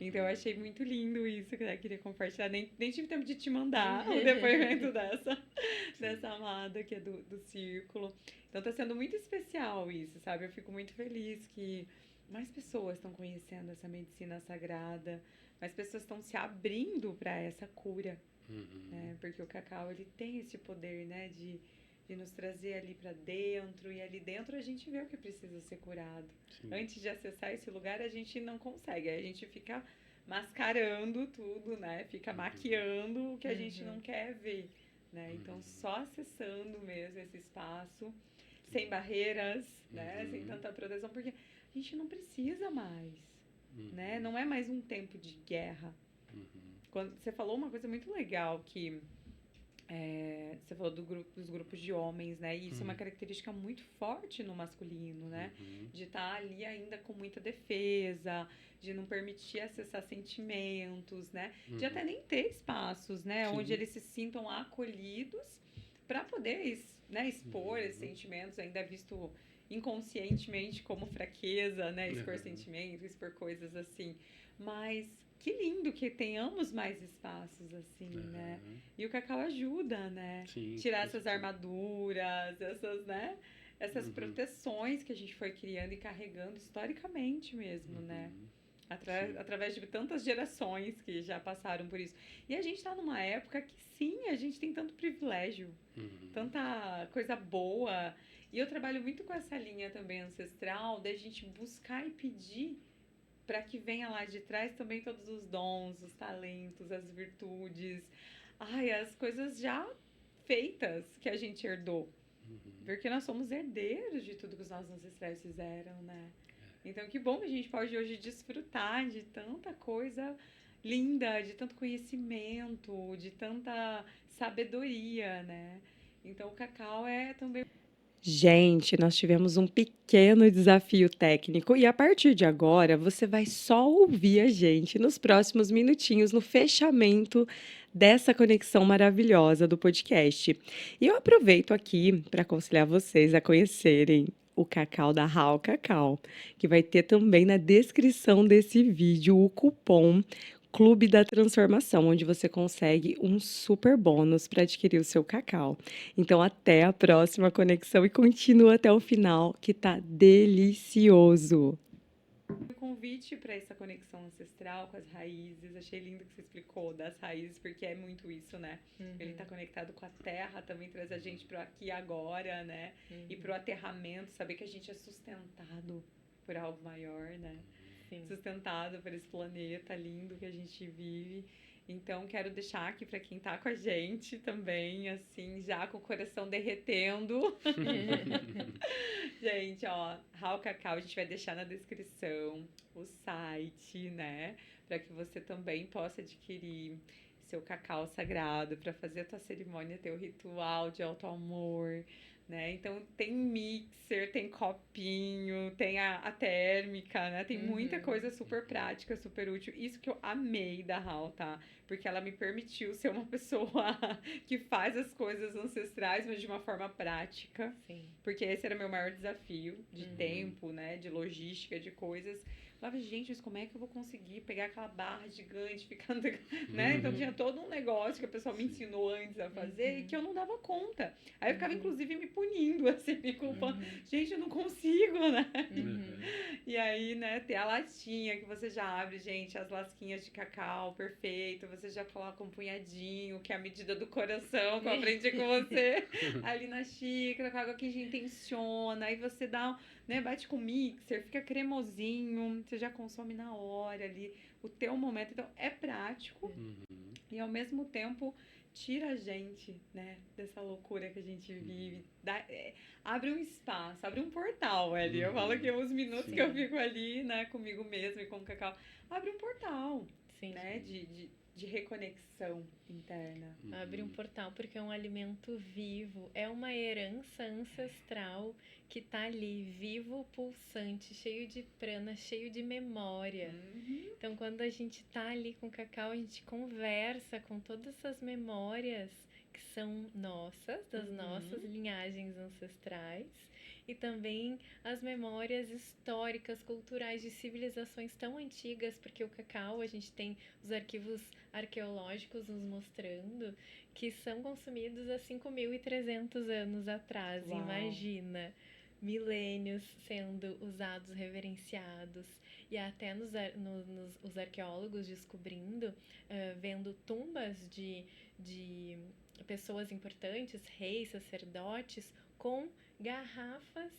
Então, eu achei muito lindo isso, que eu queria compartilhar. Nem tive tempo de te mandar o depoimento dessa amada que é do Círculo. Então, tá sendo muito especial isso, sabe? Eu fico muito feliz que mais pessoas estão conhecendo essa medicina sagrada, mais pessoas estão se abrindo para essa cura, né? Porque o cacau, ele tem esse poder, né, de nos trazer ali para dentro, e ali dentro a gente vê o que precisa ser curado. Sim. Antes de acessar esse lugar, a gente não consegue, aí a gente fica mascarando tudo, né? Fica maquiando o que a gente não quer ver, né? Então, só acessando mesmo esse espaço, sem barreiras, né? Sem tanta proteção, porque a gente não precisa mais, né? Não é mais um tempo de guerra. Quando você falou uma coisa muito legal, que você falou dos grupos de homens, né? E isso é uma característica muito forte no masculino, né? De estar ali ainda com muita defesa, de não permitir acessar sentimentos, né? De até nem ter espaços, né? Sim. Onde eles se sintam acolhidos para poder, né, expor esses sentimentos, ainda visto inconscientemente como fraqueza, né? Expor sentimentos, expor coisas assim. Mas que lindo que tenhamos mais espaços assim, né? E o cacau ajuda, né? Sim, tirar essas armaduras, essas, né? Essas proteções que a gente foi criando e carregando historicamente mesmo, né? Através de tantas gerações que já passaram por isso. E a gente tá numa época que, sim, a gente tem tanto privilégio, tanta coisa boa. E eu trabalho muito com essa linha também ancestral, da gente buscar e pedir para que venha lá de trás também todos os dons, os talentos, as virtudes, as coisas já feitas que a gente herdou. Porque nós somos herdeiros de tudo que os nossos ancestrais fizeram, né? Então, que bom que a gente pode hoje desfrutar de tanta coisa linda, de tanto conhecimento, de tanta sabedoria, né? Então, o cacau é também... Gente, nós tivemos um pequeno desafio técnico e a partir de agora você vai só ouvir a gente nos próximos minutinhos no fechamento dessa conexão maravilhosa do podcast. E eu aproveito aqui para aconselhar vocês a conhecerem o cacau da Hal Cacau, que vai ter também na descrição desse vídeo o cupom Clube da Transformação, onde você consegue um super bônus para adquirir o seu cacau. Então, até a próxima conexão e continua até o final, que tá delicioso. O convite para essa conexão ancestral com as raízes, achei lindo que você explicou das raízes, porque é muito isso, né? Ele tá conectado com a terra, também traz a gente pro aqui e agora, né? E pro aterramento, saber que a gente é sustentado por algo maior, né? Sim. Sustentado por esse planeta lindo que a gente vive. Então, quero deixar aqui para quem tá com a gente também, assim, já com o coração derretendo. Gente, ó, Hal Cacau, a gente vai deixar na descrição o site, né? Para que você também possa adquirir seu cacau sagrado, para fazer a tua cerimônia, teu ritual de alto amor, né? Então, tem mixer, tem copinho, tem a térmica, né? Tem muita coisa super prática, super útil. Isso que eu amei da Hal, tá? Porque ela me permitiu ser uma pessoa que faz as coisas ancestrais, mas de uma forma prática. Sim. Porque esse era meu maior desafio de tempo, né? De logística, de coisas. Eu falava, gente, mas como é que eu vou conseguir pegar aquela barra gigante, ficando, né? Então tinha todo um negócio que a pessoa me ensinou antes a fazer e que eu não dava conta. Aí eu ficava, inclusive, me punindo, assim, me culpando. Gente, eu não consigo, né? E aí, né, ter a latinha que você já abre, gente, as lasquinhas de cacau, perfeito. Você já coloca um punhadinho, que é a medida do coração, que eu aprendi com você, ali na xícara, com a água que a gente intenciona. Aí você dá, né, bate com o mixer, fica cremosinho, você já consome na hora ali, o teu momento. Então, é prático e, ao mesmo tempo, tira a gente, né, dessa loucura que a gente vive. Abre um espaço, abre um portal ali. Eu falo que os minutos que eu fico ali, né, comigo mesmo e com o cacau, abre um portal, né, de reconexão interna. Abre um portal porque é um alimento vivo, é uma herança ancestral que tá ali, vivo, pulsante, cheio de prana, cheio de memória. Então, quando a gente tá ali com o cacau, a gente conversa com todas essas memórias que são nossas, das nossas linhagens ancestrais, e também as memórias históricas, culturais de civilizações tão antigas, porque o cacau, a gente tem os arquivos arqueológicos nos mostrando que são consumidos há 5.300 anos atrás. Uau. Imagina, milênios sendo usados, reverenciados, e até os arqueólogos descobrindo, vendo tumbas de pessoas importantes, reis, sacerdotes, com garrafas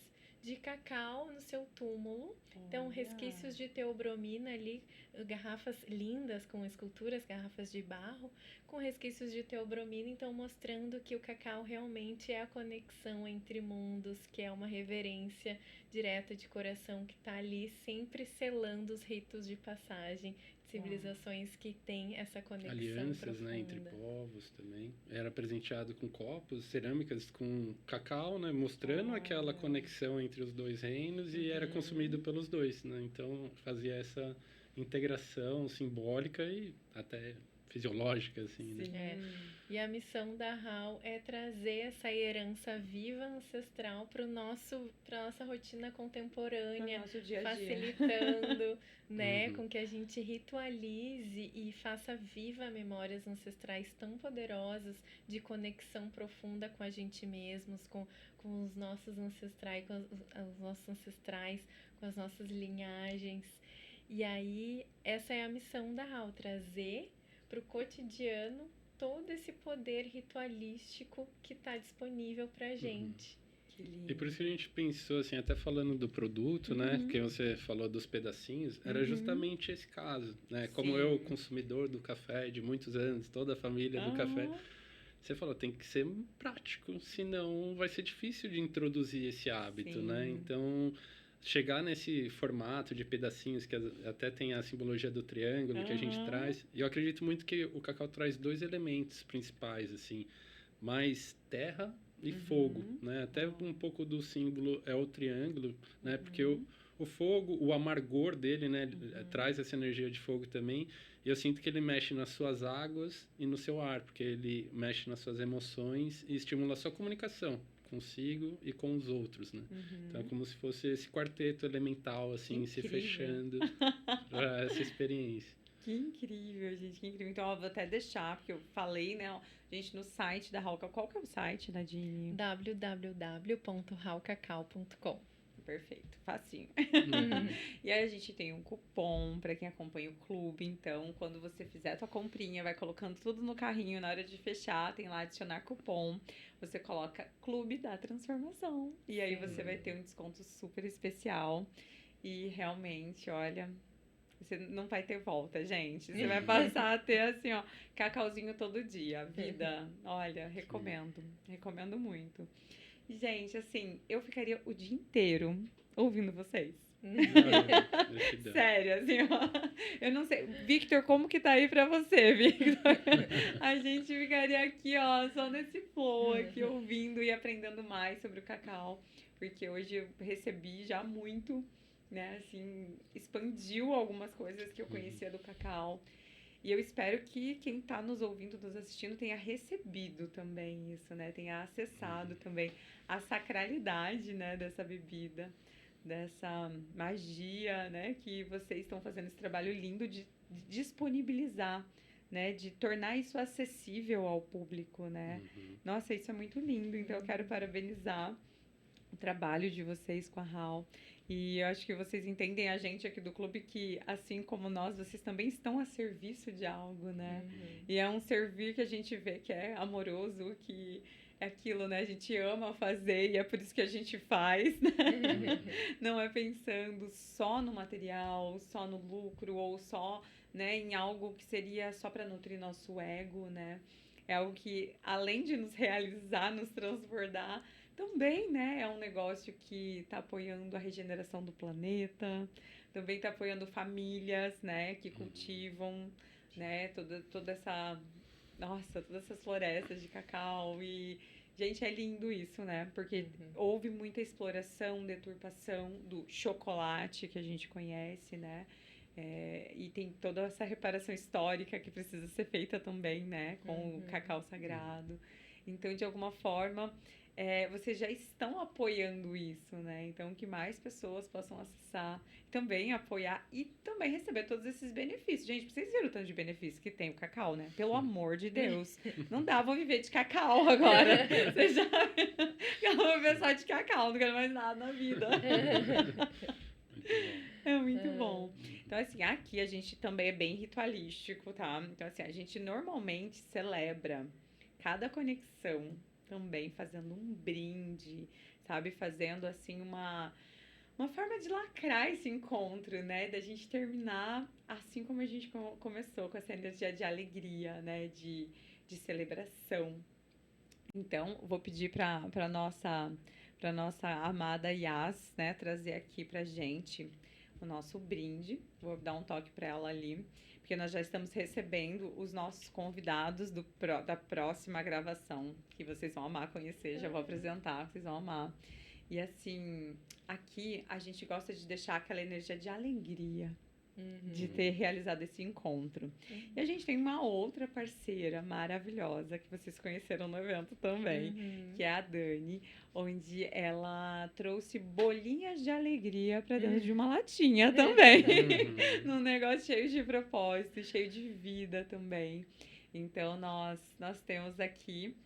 de cacau no seu túmulo. Então, resquícios de teobromina ali, garrafas lindas com esculturas, garrafas de barro, com resquícios de teobromina, então mostrando que o cacau realmente é a conexão entre mundos, que é uma reverência direta de coração que está ali sempre selando os ritos de passagem, civilizações que têm essa conexão alianças, profunda. né, entre povos também. Era presenteado com copos, cerâmicas com cacau, né, mostrando aquela conexão entre os dois reinos, e era consumido pelos dois, né? Então fazia essa integração simbólica e até fisiológica, assim, né? E a missão da HAL é trazer essa herança viva ancestral para nossa rotina contemporânea, nosso dia a dia. facilitando, né, com que a gente ritualize e faça viva memórias ancestrais tão poderosas de conexão profunda com a gente mesmos, com os nossos ancestrais, com as nossas linhagens. E aí, essa é a missão da HAL, trazer para o cotidiano todo esse poder ritualístico que está disponível para a gente. Que lindo. E por isso que a gente pensou, assim, até falando do produto, né, que você falou dos pedacinhos, era justamente esse caso, né? Como eu, consumidor do café de muitos anos, toda a família do café, você falou, tem que ser prático, senão vai ser difícil de introduzir esse hábito, né? Então, chegar nesse formato de pedacinhos, que até tem a simbologia do triângulo que a gente traz, e eu acredito muito que o cacau traz dois elementos principais, assim, mais terra e fogo, né? Até um pouco do símbolo é o triângulo, né? Porque o fogo, o amargor dele, né? Traz essa energia de fogo também, e eu sinto que ele mexe nas suas águas e no seu ar, porque ele mexe nas suas emoções e estimula a sua comunicação consigo e com os outros, né? Então é como se fosse esse quarteto elemental, assim, se fechando para essa experiência. Que incrível, gente, que incrível. Então, eu vou até deixar, porque eu falei, né, gente, no site da HAL. Qual que é o site, Nadine? www.halcacau.com. Perfeito, facinho. E aí a gente tem um cupom para quem acompanha o clube. Então, quando você fizer a tua comprinha, vai colocando tudo no carrinho. Na hora de fechar, tem lá adicionar cupom. Você coloca Clube da Transformação. E aí você vai ter um desconto super especial. E realmente, olha, você não vai ter volta, gente. Você vai passar a ter, assim, ó, cacauzinho todo dia. Vida, olha, recomendo. Recomendo muito. Gente, assim, eu ficaria o dia inteiro ouvindo vocês. Sério, assim, ó. Eu não sei. Victor, como que tá aí pra você, Victor? A gente ficaria aqui, ó, só nesse flow aqui, ouvindo e aprendendo mais sobre o cacau. Porque hoje eu recebi já muito, né, assim, expandiu algumas coisas que eu conhecia do cacau. E eu espero que quem está nos ouvindo, nos assistindo, tenha recebido também isso, né? Tenha acessado também a sacralidade, né, dessa bebida, dessa magia, né? Que vocês estão fazendo esse trabalho lindo de disponibilizar, né? De tornar isso acessível ao público, né? Nossa, isso é muito lindo. Então, eu quero parabenizar o trabalho de vocês com a HAL. E eu acho que vocês entendem a gente aqui do clube que, assim como nós, vocês também estão a serviço de algo, né? E é um servir que a gente vê que é amoroso, que é aquilo, né? A gente ama fazer e é por isso que a gente faz, né? Não é pensando só no material, só no lucro ou só, né, em algo que seria só para nutrir nosso ego, né? É algo que, além de nos realizar, nos transbordar, também, né, é um negócio que está apoiando a regeneração do planeta, também está apoiando famílias, né, que cultivam, né, toda essa, nossa, todas essas florestas de cacau e, gente, é lindo isso, né, porque houve muita exploração, deturpação do chocolate que a gente conhece, né, e tem toda essa reparação histórica que precisa ser feita também, né, com o cacau sagrado. Então, de alguma forma, vocês já estão apoiando isso, né? Então, que mais pessoas possam acessar, também apoiar e também receber todos esses benefícios. Gente, vocês viram o tanto de benefício que tem o cacau, né? Pelo amor de Deus. Não dá, vou viver de cacau agora. Vocês já... Eu vou viver só de cacau, não quero mais nada na vida. É muito bom. Então, assim, aqui a gente também é bem ritualístico, tá? Então, assim, a gente normalmente celebra cada conexão também fazendo um brinde, sabe? Fazendo, assim, uma forma de lacrar esse encontro, né? Da gente terminar assim como a gente começou, com essa energia de alegria, né? De celebração. Então, vou pedir para nossa amada Yas, né? Trazer aqui pra gente o nosso brinde. Vou dar um toque para ela ali, porque nós já estamos recebendo os nossos convidados da próxima gravação, que vocês vão amar conhecer, já vou apresentar, vocês vão amar. E assim, aqui a gente gosta de deixar aquela energia de alegria, de ter realizado esse encontro. E a gente tem uma outra parceira maravilhosa que vocês conheceram no evento também, que é a Dani, onde ela trouxe bolinhas de alegria para dentro de uma latinha também. Num negócio cheio de propósito, cheio de vida também. Então, nós temos aqui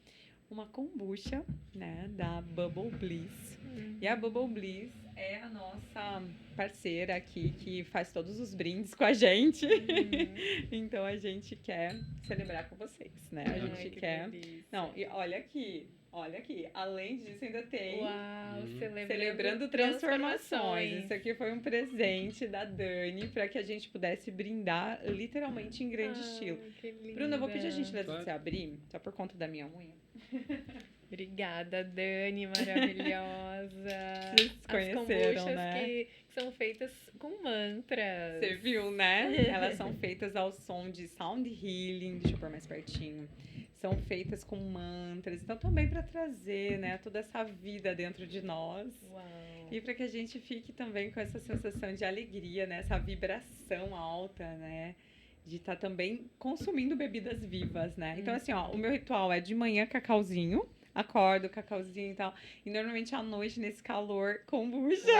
uma kombucha, né, da Bubble Bliss. E a Bubble Bliss é a nossa parceira aqui que faz todos os brindes com a gente. Então a gente quer celebrar com vocês, né? A gente quer. Delícia. Não, e olha aqui, além disso ainda tem Celebrando transformações. Isso aqui foi um presente da Dani para que a gente pudesse brindar literalmente em grande estilo. Bruna, eu vou pedir a gentileza de você abrir, só por conta da minha unha. Obrigada, Dani, maravilhosa. Vocês conheceram, As kombuchas, né? que são feitas com mantras. Você viu, né? Elas são feitas ao som de sound healing, deixa eu pôr mais pertinho. São feitas com mantras, então também para trazer, né, toda essa vida dentro de nós. Uau. E para que a gente fique também com essa sensação de alegria, né, essa vibração alta, né? De estar também consumindo bebidas vivas, né? Então, assim, ó, o meu ritual é de manhã cacauzinho, acordo, cacauzinho e tal. E normalmente à noite, nesse calor, kombucha.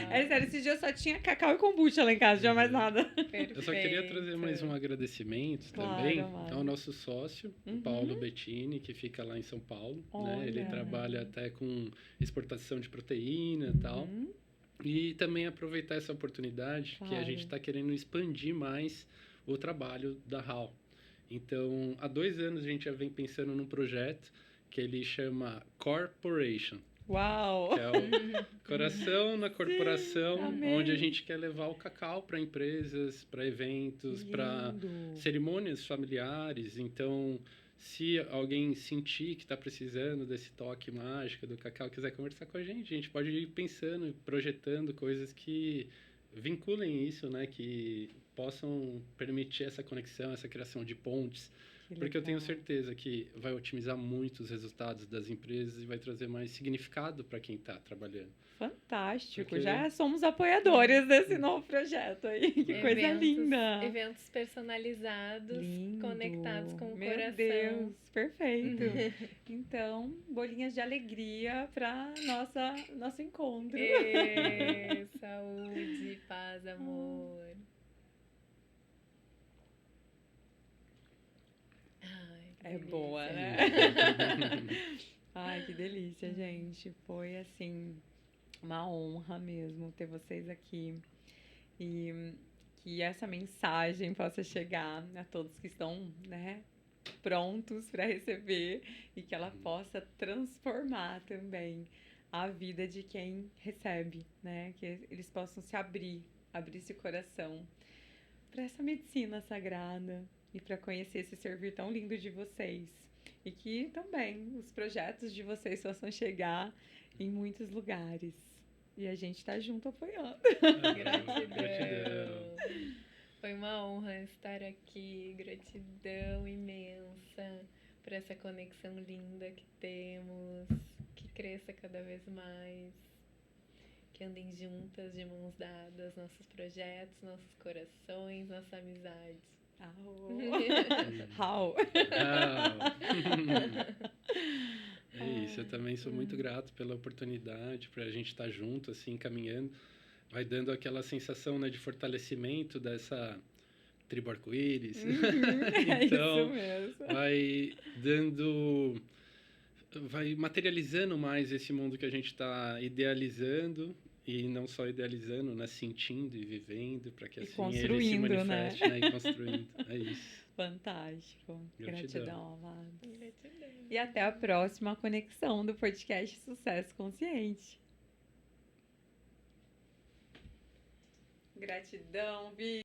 É sério, esse dia só tinha cacau e kombucha lá em casa, não tinha mais nada. Perfeito. Eu só queria trazer mais um agradecimento também ao nosso sócio, o Paulo Bettini, que fica lá em São Paulo. Né? Ele trabalha até com exportação de proteína e tal. E também aproveitar essa oportunidade que a gente está querendo expandir mais o trabalho da HAL. Então, há 2 anos a gente já vem pensando num projeto que ele chama Corporation. Uau! Que é o coração na corporação, onde a gente quer levar o cacau para empresas, para eventos, para cerimônias familiares. Então, se alguém sentir que está precisando desse toque mágico do cacau, quiser conversar com a gente pode ir pensando, projetando coisas que vinculem isso, né? Que possam permitir essa conexão, essa criação de pontes. Porque eu tenho certeza que vai otimizar muito os resultados das empresas e vai trazer mais significado para quem está trabalhando. Fantástico! Porque... Já somos apoiadores desse novo projeto aí. Que coisa linda! Eventos personalizados, conectados com o coração. Meu Deus, perfeito! Então, bolinhas de alegria para nosso encontro. Saúde, paz, amor. É boa, né? Ai, que delícia, gente. Foi assim uma honra mesmo ter vocês aqui e que essa mensagem possa chegar a todos que estão, né, prontos para receber e que ela possa transformar também a vida de quem recebe, né? Que eles possam se abrir esse coração para essa medicina sagrada e para conhecer esse servir tão lindo de vocês. E que também os projetos de vocês possam chegar em muitos lugares. E a gente tá junto apoiando. Gratidão. Foi uma honra estar aqui. Gratidão imensa por essa conexão linda que temos. Que cresça cada vez mais. Que andem juntas, de mãos dadas, nossos projetos, nossos corações, nossa amizade. How? É isso, eu também sou muito grato pela oportunidade, para a gente estar junto, assim, caminhando. Vai dando aquela sensação, né, de fortalecimento dessa tribo arco-íris. Então, é isso mesmo. vai vai materializando mais esse mundo que a gente está idealizando. E não só idealizando, né? Sentindo e vivendo, para que assim ele se manifeste, né? E construindo. É isso. Fantástico. Gratidão, amados. Gratidão. E até a próxima conexão do podcast Sucesso Consciente. Gratidão, Vi.